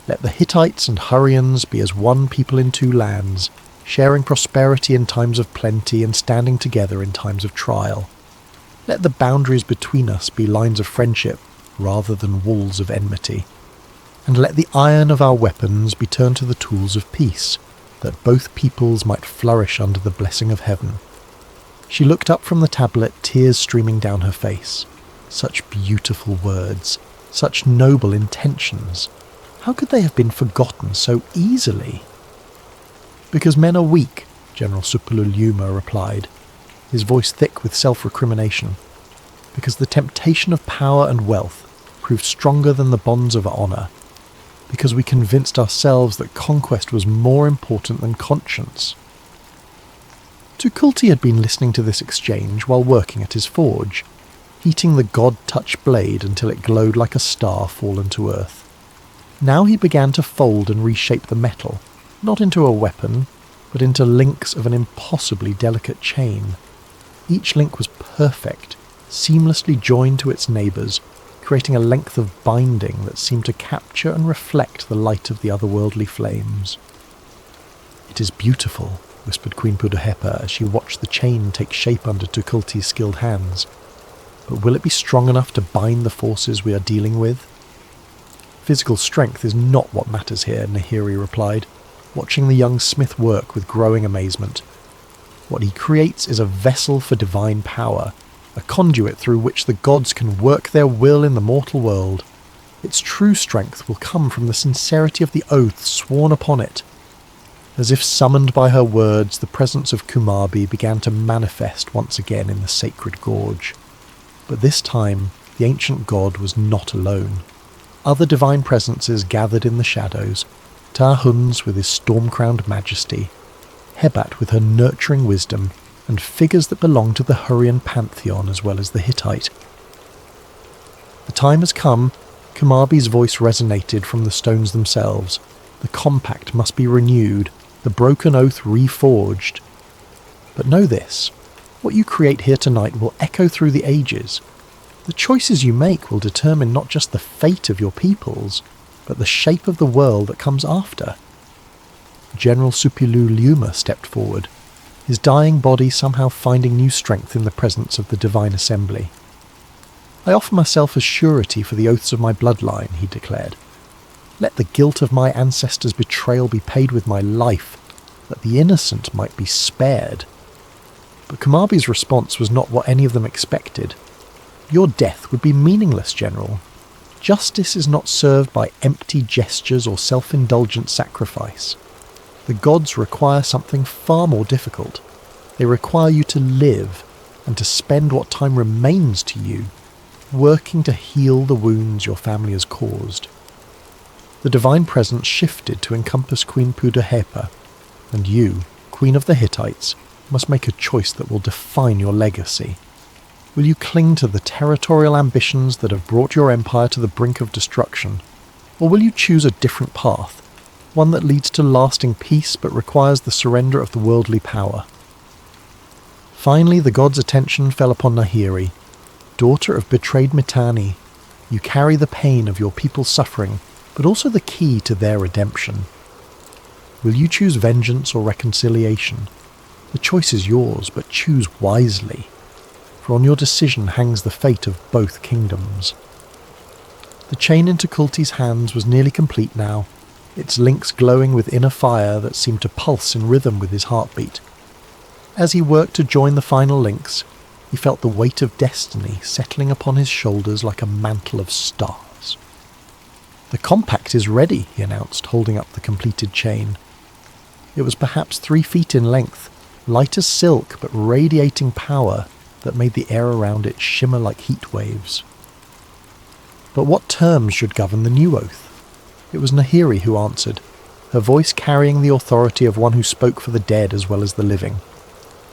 Let the Hittites and Hurrians be as one people in 2 lands, sharing prosperity in times of plenty and standing together in times of trial. Let the boundaries between us be lines of friendship rather than walls of enmity. And let the iron of our weapons be turned to the tools of peace, that both peoples might flourish under the blessing of heaven." She looked up from the tablet, tears streaming down her face. Such beautiful words, such noble intentions. How could they have been forgotten so easily? "Because men are weak," General Suppiluliuma replied, his voice thick with self-recrimination. "Because the temptation of power and wealth proved stronger than the bonds of honour. Because we convinced ourselves that conquest was more important than conscience." Tukulti had been listening to this exchange while working at his forge, heating the god-touched blade until it glowed like a star fallen to earth. Now he began to fold and reshape the metal, not into a weapon, but into links of an impossibly delicate chain. Each link was perfect, seamlessly joined to its neighbours, creating a length of binding that seemed to capture and reflect the light of the otherworldly flames. "It is beautiful," whispered Queen Puduhepa as she watched the chain take shape under Tukulti's skilled hands. "But will it be strong enough to bind the forces we are dealing with?" "Physical strength is not what matters here," Nihiri replied, watching the young smith work with growing amazement. "What he creates is a vessel for divine power, a conduit through which the gods can work their will in the mortal world. Its true strength will come from the sincerity of the oath sworn upon it." As if summoned by her words, the presence of Kumarbi began to manifest once again in the sacred gorge. But this time, the ancient god was not alone. Other divine presences gathered in the shadows, Tarhuns with his storm-crowned majesty, Hebat with her nurturing wisdom, and figures that belonged to the Hurrian pantheon as well as the Hittite. "The time has come," Kumarbi's voice resonated from the stones themselves. "The compact must be renewed, the broken oath reforged. But know this, what you create here tonight will echo through the ages. The choices you make will determine not just the fate of your peoples, but the shape of the world that comes after." General Suppiluliuma stepped forward, his dying body somehow finding new strength in the presence of the divine assembly. "I offer myself as surety for the oaths of my bloodline," he declared. "Let the guilt of my ancestors' betrayal be paid with my life, that the innocent might be spared." But Kumabi's response was not what any of them expected. "Your death would be meaningless, General. Justice is not served by empty gestures or self-indulgent sacrifice. The gods require something far more difficult. They require you to live, and to spend what time remains to you working to heal the wounds your family has caused." The divine presence shifted to encompass Queen Puduhepa, and you, Queen of the Hittites, must make a choice that will define your legacy. Will you cling to the territorial ambitions that have brought your empire to the brink of destruction, or will you choose a different path, one that leads to lasting peace but requires the surrender of the worldly power? Finally, the god's attention fell upon Nihiri. "Daughter of betrayed Mitanni, you carry the pain of your people's suffering, but also the key to their redemption. Will you choose vengeance or reconciliation? The choice is yours, but choose wisely, for on your decision hangs the fate of both kingdoms." The chain into Kulti's hands was nearly complete now, its links glowing with inner fire that seemed to pulse in rhythm with his heartbeat. As he worked to join the final links, he felt the weight of destiny settling upon his shoulders like a mantle of stars. "The compact is ready," he announced, holding up the completed chain. It was perhaps 3 feet in length, light as silk but radiating power that made the air around it shimmer like heat waves. But what terms should govern the new oath? It was Nihiri who answered, her voice carrying the authority of one who spoke for the dead as well as the living.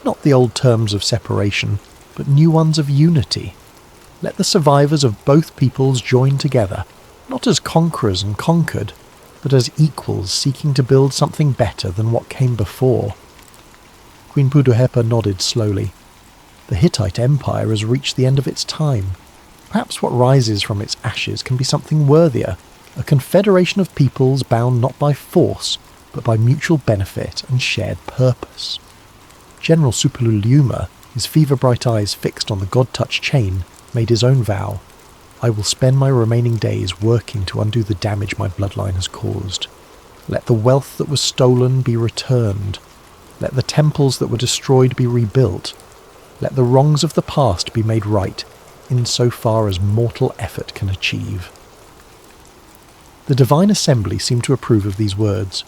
Not the old terms of separation, but new ones of unity. Let the survivors of both peoples join together, not as conquerors and conquered, but as equals seeking to build something better than what came before. Queen Puduhepa nodded slowly. The Hittite Empire has reached the end of its time. Perhaps what rises from its ashes can be something worthier, a confederation of peoples bound not by force, but by mutual benefit and shared purpose. General Supululuma, his fever-bright eyes fixed on the god-touch chain, made his own vow. "I will spend my remaining days working to undo the damage my bloodline has caused. Let the wealth that was stolen be returned. Let the temples that were destroyed be rebuilt. Let the wrongs of the past be made right, insofar as mortal effort can achieve." The divine assembly seemed to approve of these words,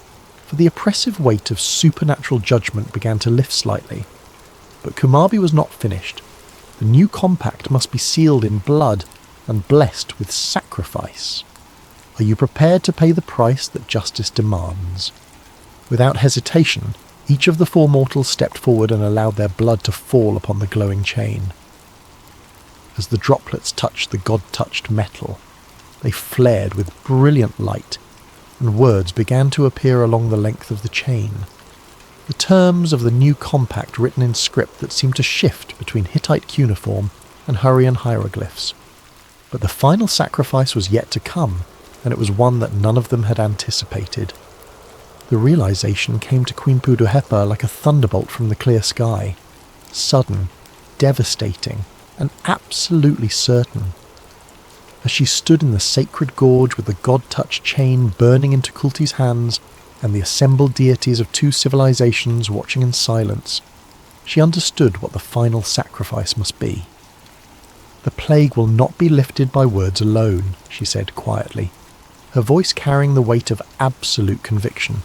for the oppressive weight of supernatural judgment began to lift slightly. But Kumabi was not finished. The new compact must be sealed in blood and blessed with sacrifice. Are you prepared to pay the price that justice demands? Without hesitation, each of the 4 mortals stepped forward and allowed their blood to fall upon the glowing chain. As the droplets touched the god-touched metal, they flared with brilliant light, and words began to appear along the length of the chain. The terms of the new compact written in script that seemed to shift between Hittite cuneiform and Hurrian hieroglyphs. But the final sacrifice was yet to come, and it was one that none of them had anticipated. The realization came to Queen Puduhepa like a thunderbolt from the clear sky. Sudden, devastating, and absolutely certain. As she stood in the sacred gorge with the god-touched chain burning into Kulti's hands and the assembled deities of 2 civilizations watching in silence, she understood what the final sacrifice must be. "The plague will not be lifted by words alone," she said quietly, her voice carrying the weight of absolute conviction.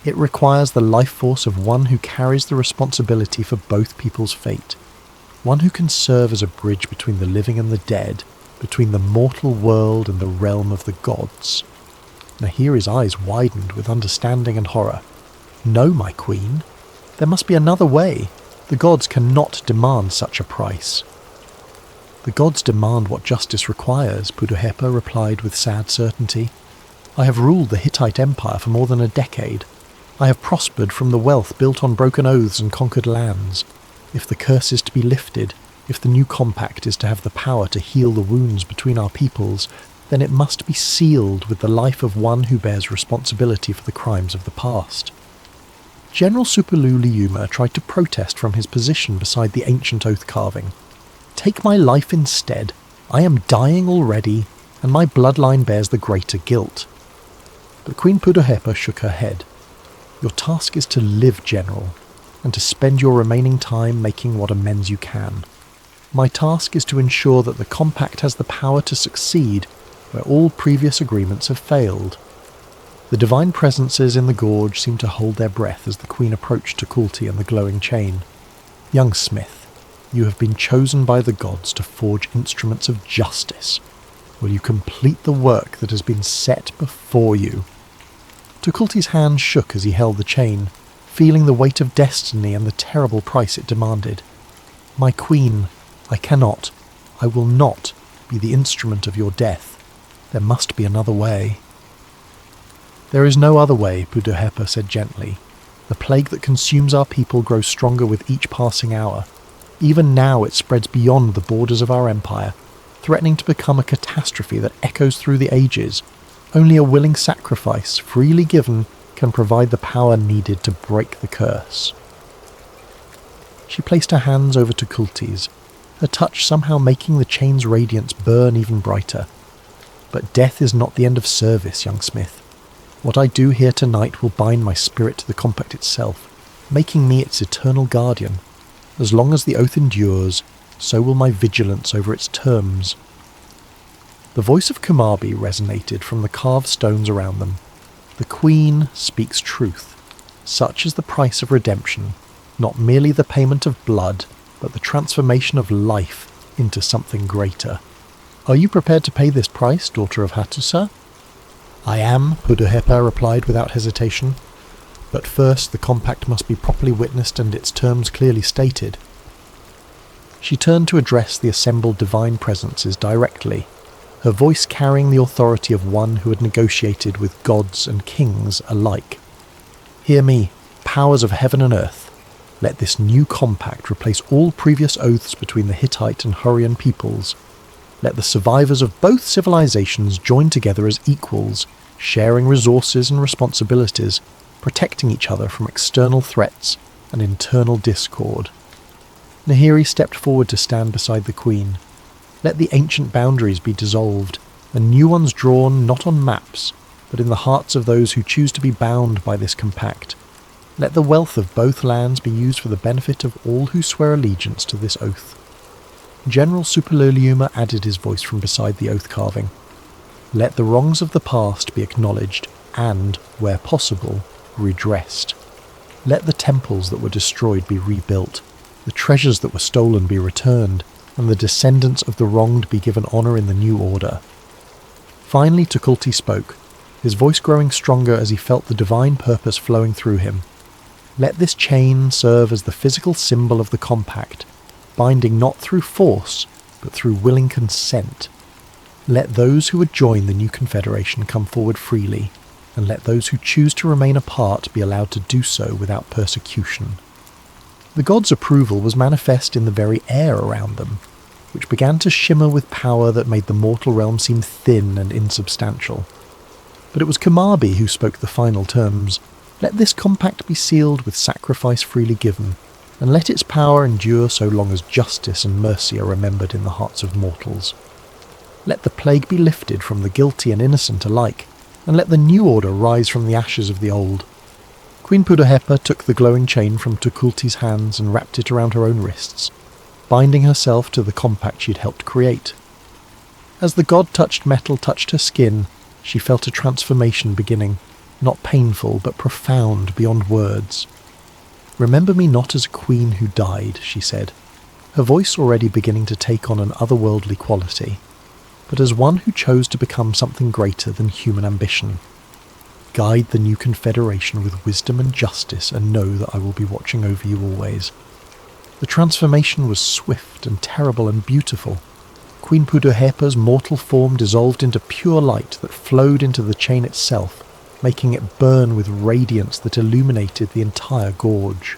"It requires the life force of one who carries the responsibility for both people's fate, one who can serve as a bridge between the living and the dead, between the mortal world and the realm of the gods." Nihiri's eyes widened with understanding and horror. "No, my queen. There must be another way. The gods cannot demand such a price." "The gods demand what justice requires," Puduhepa replied with sad certainty. "I have ruled the Hittite Empire for more than a decade. I have prospered from the wealth built on broken oaths and conquered lands. If the curse is to be lifted, if the new compact is to have the power to heal the wounds between our peoples, then it must be sealed with the life of one who bears responsibility for the crimes of the past." General Suppiluliuma tried to protest from his position beside the ancient oath carving. "Take my life instead. I am dying already, and my bloodline bears the greater guilt." But Queen Puduhepa shook her head. "Your task is to live, General, and to spend your remaining time making what amends you can. My task is to ensure that the compact has the power to succeed where all previous agreements have failed." The divine presences in the gorge seemed to hold their breath as the Queen approached Tukulti and the glowing chain. "Young smith, you have been chosen by the gods to forge instruments of justice. Will you complete the work that has been set before you?" Tukulti's hand shook as he held the chain, feeling the weight of destiny and the terrible price it demanded. "My queen, I will not be the instrument of your death. There must be another way." "There is no other way," Puduhepa said gently. "The plague that consumes our people grows stronger with each passing hour. Even now it spreads beyond the borders of our empire, threatening to become a catastrophe that echoes through the ages. Only a willing sacrifice, freely given, can provide the power needed to break the curse." She placed her hands over Tukulti's, her touch somehow making the chain's radiance burn even brighter. "But death is not the end of service, young smith. What I do here tonight will bind my spirit to the compact itself, making me its eternal guardian. As long as the oath endures, so will my vigilance over its terms." The voice of Kumabi resonated from the carved stones around them. "The Queen speaks truth. Such is the price of redemption, not merely the payment of blood, but the transformation of life into something greater. Are you prepared to pay this price, daughter of Hatusa?" "I am," Puduhepa replied without hesitation. "But first the compact must be properly witnessed and its terms clearly stated." She turned to address the assembled divine presences directly, her voice carrying the authority of one who had negotiated with gods and kings alike. "Hear me, powers of heaven and earth. Let this new compact replace all previous oaths between the Hittite and Hurrian peoples. Let the survivors of both civilizations join together as equals, sharing resources and responsibilities, protecting each other from external threats and internal discord." Nihiri stepped forward to stand beside the Queen. "Let the ancient boundaries be dissolved, and new ones drawn not on maps, but in the hearts of those who choose to be bound by this compact. Let the wealth of both lands be used for the benefit of all who swear allegiance to this oath." General Suppiluliuma added his voice from beside the oath carving. "Let the wrongs of the past be acknowledged and, where possible, redressed. Let the temples that were destroyed be rebuilt, the treasures that were stolen be returned, and the descendants of the wronged be given honour in the new order." Finally Tukulti spoke, his voice growing stronger as he felt the divine purpose flowing through him. "Let this chain serve as the physical symbol of the compact, binding not through force, but through willing consent. Let those who would join the new confederation come forward freely, and let those who choose to remain apart be allowed to do so without persecution." The gods' approval was manifest in the very air around them, which began to shimmer with power that made the mortal realm seem thin and insubstantial. But it was Kumabi who spoke the final terms. "Let this compact be sealed with sacrifice freely given, and let its power endure so long as justice and mercy are remembered in the hearts of mortals. Let the plague be lifted from the guilty and innocent alike, and let the new order rise from the ashes of the old." Queen Puduhepa took the glowing chain from Tukulti's hands and wrapped it around her own wrists, binding herself to the compact she had helped create. As the god-touched metal touched her skin, she felt a transformation beginning, not painful but profound beyond words. "Remember me not as a queen who died," she said, her voice already beginning to take on an otherworldly quality, "but as one who chose to become something greater than human ambition. Guide the new confederation with wisdom and justice, and know that I will be watching over you always." The transformation was swift and terrible and beautiful. Queen Puduhepa's mortal form dissolved into pure light that flowed into the chain itself, making it burn with radiance that illuminated the entire gorge.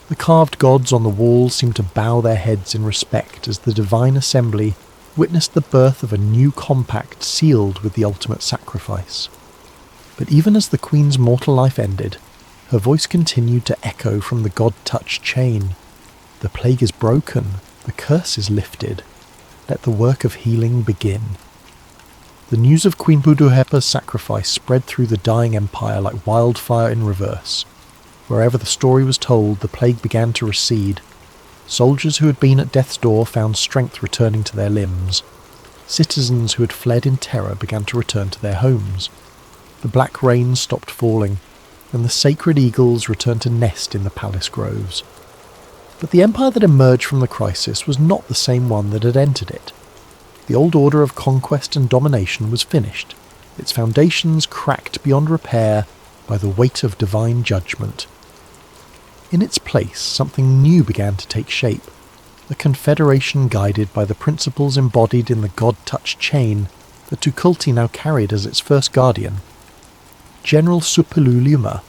The carved gods on the walls seemed to bow their heads in respect as the divine assembly witnessed the birth of a new compact sealed with the ultimate sacrifice. But even as the Queen's mortal life ended, Her voice continued to echo from the god-touched chain. "The plague is broken. The curse is lifted. Let the work of healing begin." The news of Queen Puduhepa's sacrifice spread through the dying empire like wildfire in reverse. Wherever the story was told, the plague began to recede. Soldiers who had been at death's door found strength returning to their limbs. Citizens who had fled in terror began to return to their homes. The black rain stopped falling, and the sacred eagles returned to nest in the palace groves. But the empire that emerged from the crisis was not the same one that had entered it. The old order of conquest and domination was finished, its foundations cracked beyond repair by the weight of divine judgment. In its place, something new began to take shape, a confederation guided by the principles embodied in the god-touched chain that Tukulti now carried as its first guardian. General Supiluluma,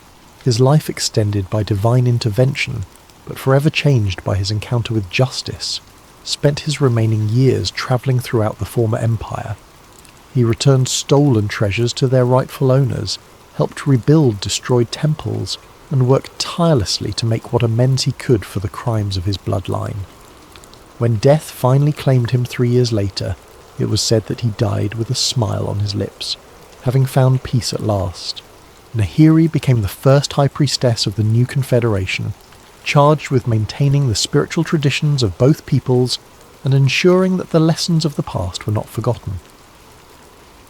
his life extended by divine intervention, but forever changed by his encounter with justice, spent his remaining years travelling throughout the former empire. He returned stolen treasures to their rightful owners, helped rebuild destroyed temples, and worked tirelessly to make what amends he could for the crimes of his bloodline. When death finally claimed him 3 years later, it was said that he died with a smile on his lips, having found peace at last. Nihiri became the first high priestess of the new confederation, charged with maintaining the spiritual traditions of both peoples and ensuring that the lessons of the past were not forgotten.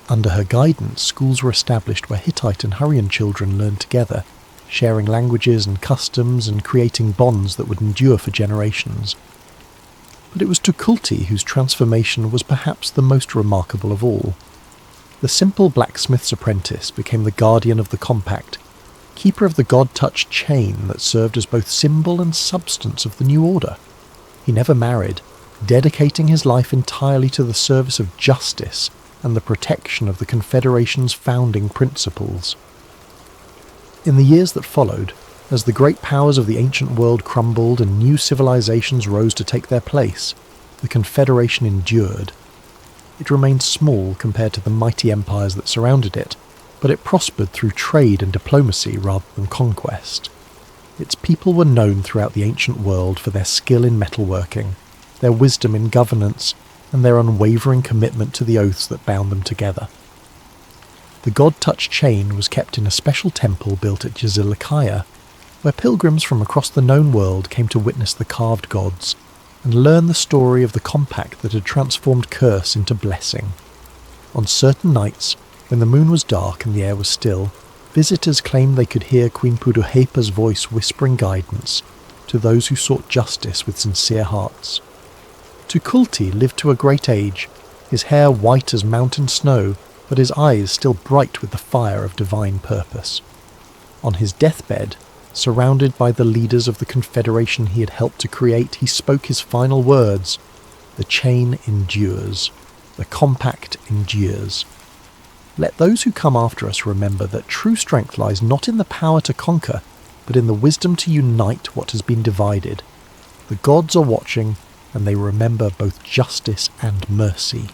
Under her guidance, schools were established where Hittite and Hurrian children learned together, sharing languages and customs and creating bonds that would endure for generations. But it was Tukulti whose transformation was perhaps the most remarkable of all. The simple blacksmith's apprentice became the guardian of the compact, keeper of the god-touched chain that served as both symbol and substance of the new order. He never married, dedicating his life entirely to the service of justice and the protection of the Confederation's founding principles. In the years that followed, as the great powers of the ancient world crumbled and new civilizations rose to take their place, the Confederation endured. It remained small compared to the mighty empires that surrounded it, but it prospered through trade and diplomacy rather than conquest. Its people were known throughout the ancient world for their skill in metalworking, their wisdom in governance, and their unwavering commitment to the oaths that bound them together. The god-touched chain was kept in a special temple built at Yazilikaya, where pilgrims from across the known world came to witness the carved gods and learn the story of the compact that had transformed curse into blessing. On certain nights, when the moon was dark and the air was still, visitors claimed they could hear Queen Puduhepa's voice whispering guidance to those who sought justice with sincere hearts. Tukulti lived to a great age, his hair white as mountain snow, but his eyes still bright with the fire of divine purpose. On his deathbed, surrounded by the leaders of the Confederation he had helped to create, he spoke his final words: "The chain endures. The compact endures." Let those who come after us remember that true strength lies not in the power to conquer, but in the wisdom to unite what has been divided. The gods are watching, and they remember both justice and mercy.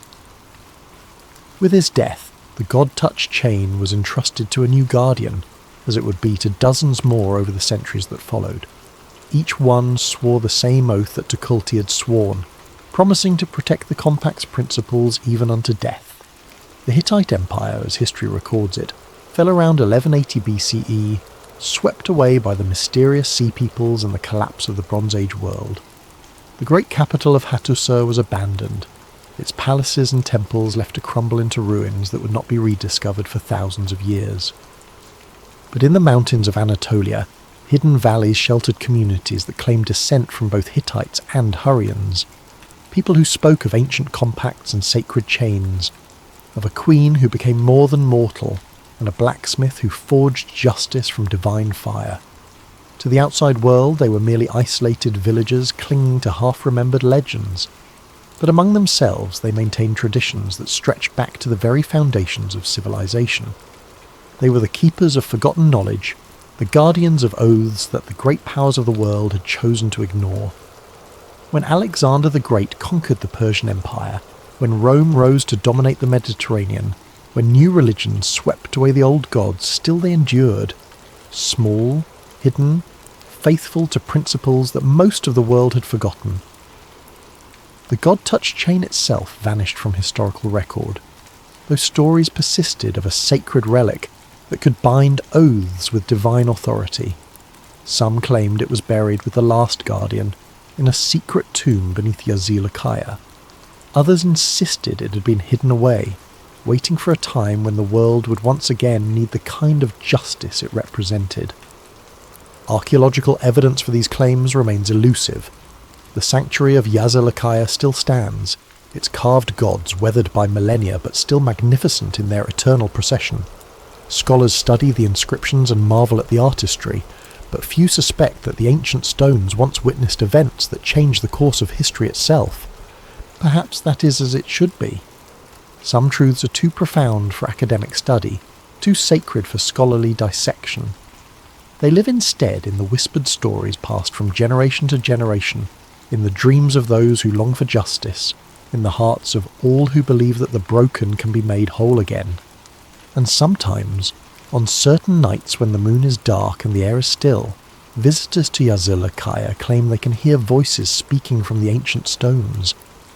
With his death, the god-touched chain was entrusted to a new guardian, as it would be to dozens more over the centuries that followed. Each one swore the same oath that Tukulti had sworn, promising to protect the compact's principles even unto death. The Hittite Empire, as history records it, fell around 1180 BCE, swept away by the mysterious sea peoples and the collapse of the Bronze Age world. The great capital of Hatusa was abandoned, its palaces and temples left to crumble into ruins that would not be rediscovered for thousands of years. But in the mountains of Anatolia, hidden valleys sheltered communities that claimed descent from both Hittites and Hurrians, people who spoke of ancient compacts and sacred chains, of a queen who became more than mortal, and a blacksmith who forged justice from divine fire. To the outside world, they were merely isolated villagers clinging to half-remembered legends, but among themselves they maintained traditions that stretched back to the very foundations of civilization. They were the keepers of forgotten knowledge, the guardians of oaths that the great powers of the world had chosen to ignore. When Alexander the Great conquered the Persian Empire, when Rome rose to dominate the Mediterranean, when new religions swept away the old gods, still they endured. Small, hidden, faithful to principles that most of the world had forgotten. The God-touched chain itself vanished from historical record, though stories persisted of a sacred relic that could bind oaths with divine authority. Some claimed it was buried with the last guardian in a secret tomb beneath Yazilikaya. Others insisted it had been hidden away, waiting for a time when the world would once again need the kind of justice it represented. Archaeological evidence for these claims remains elusive. The sanctuary of Yazilikaya still stands, its carved gods weathered by millennia but still magnificent in their eternal procession. Scholars study the inscriptions and marvel at the artistry, but few suspect that the ancient stones once witnessed events that changed the course of history itself. Perhaps that is as it should be. Some truths are too profound for academic study, too sacred for scholarly dissection. They live instead in the whispered stories passed from generation to generation, in the dreams of those who long for justice, in the hearts of all who believe that the broken can be made whole again. And sometimes, on certain nights when the moon is dark and the air is still, visitors to Yazilikaya claim they can hear voices speaking from the ancient stones.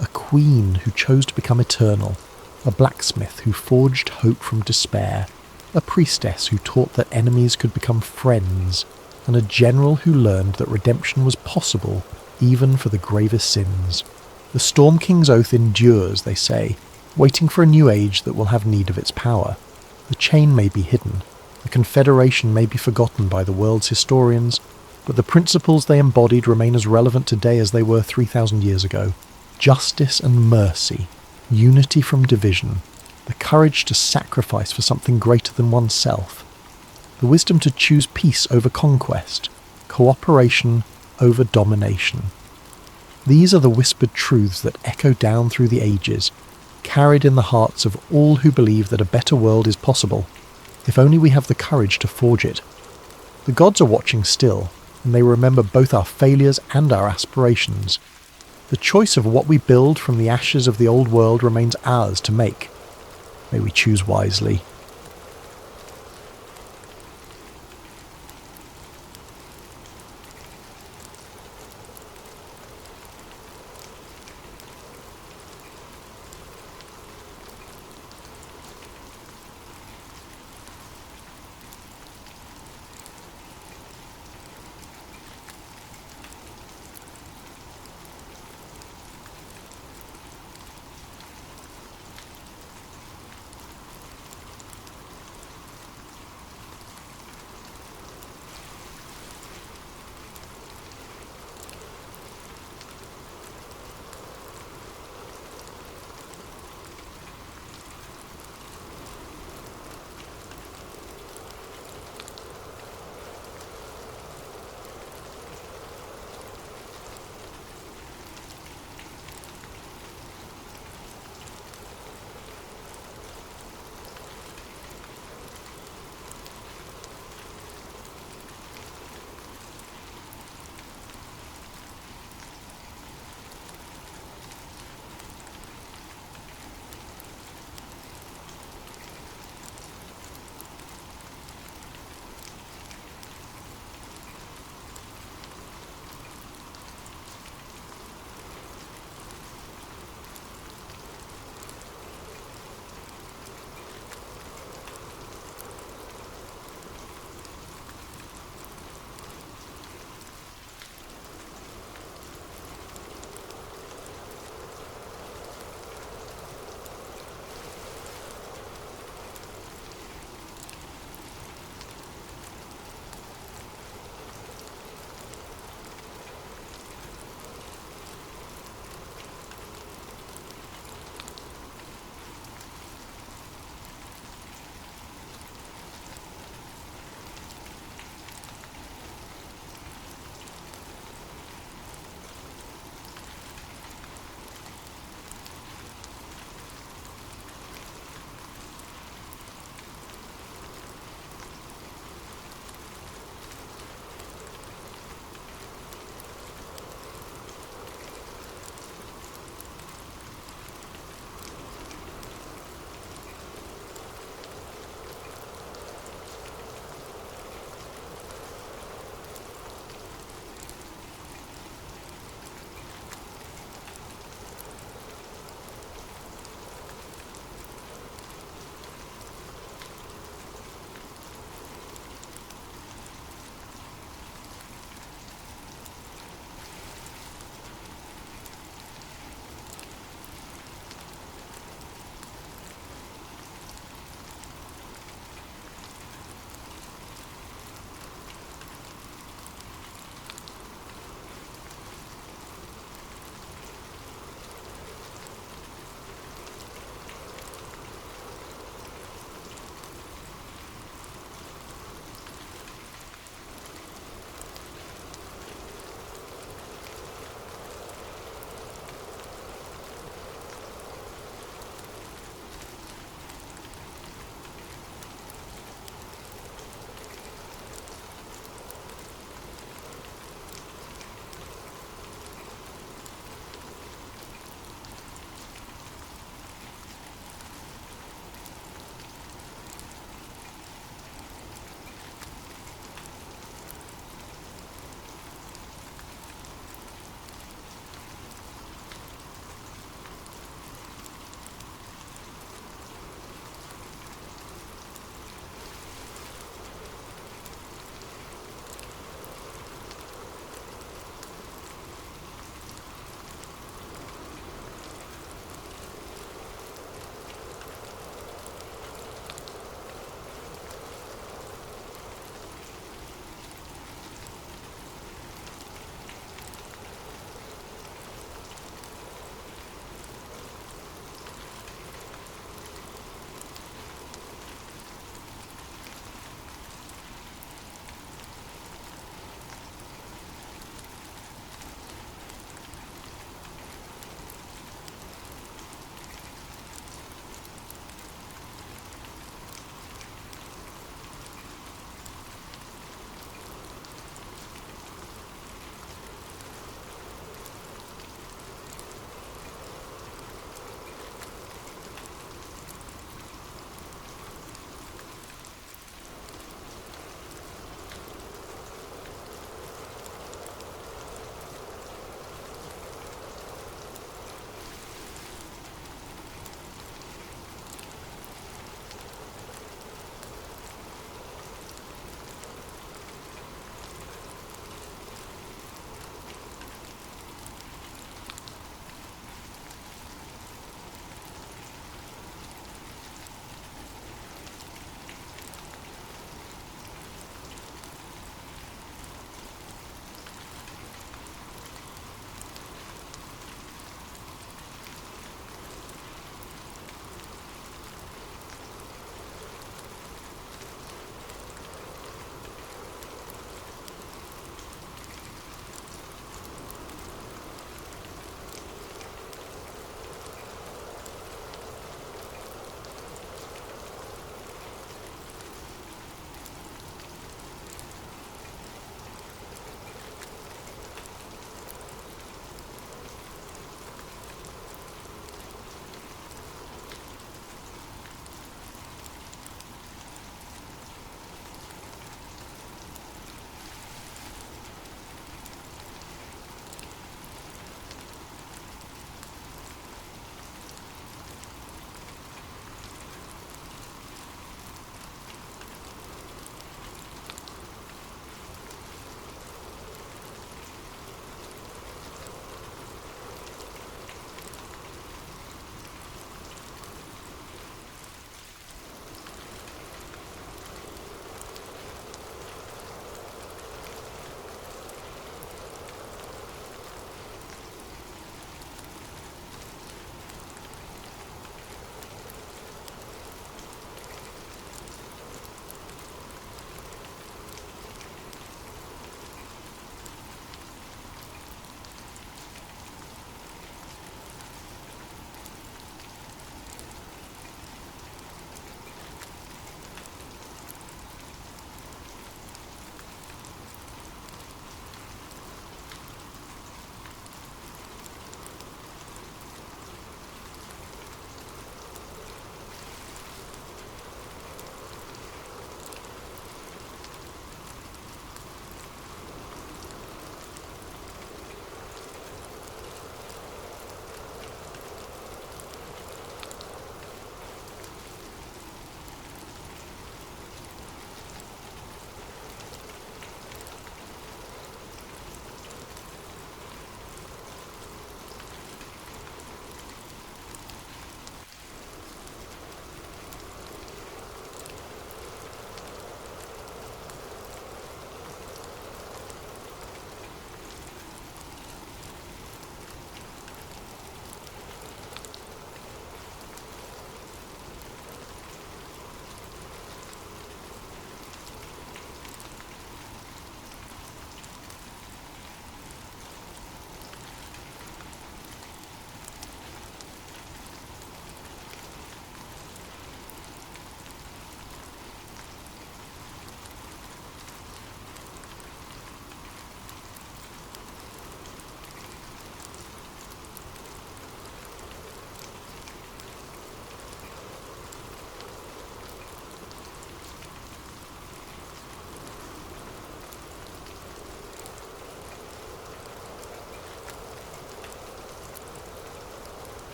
A queen who chose to become eternal, a blacksmith who forged hope from despair, a priestess who taught that enemies could become friends, and a general who learned that redemption was possible even for the gravest sins. The Storm King's oath endures, they say, waiting for a new age that will have need of its power. The chain may be hidden, the Confederation may be forgotten by the world's historians, but the principles they embodied remain as relevant today as they were 3,000 years ago. Justice and mercy, unity from division, the courage to sacrifice for something greater than oneself, the wisdom to choose peace over conquest, cooperation over domination. These are the whispered truths that echo down through the ages, carried in the hearts of all who believe that a better world is possible, if only we have the courage to forge it. The gods are watching still, and they remember both our failures and our aspirations. The choice of what we build from the ashes of the old world remains ours to make. May we choose wisely.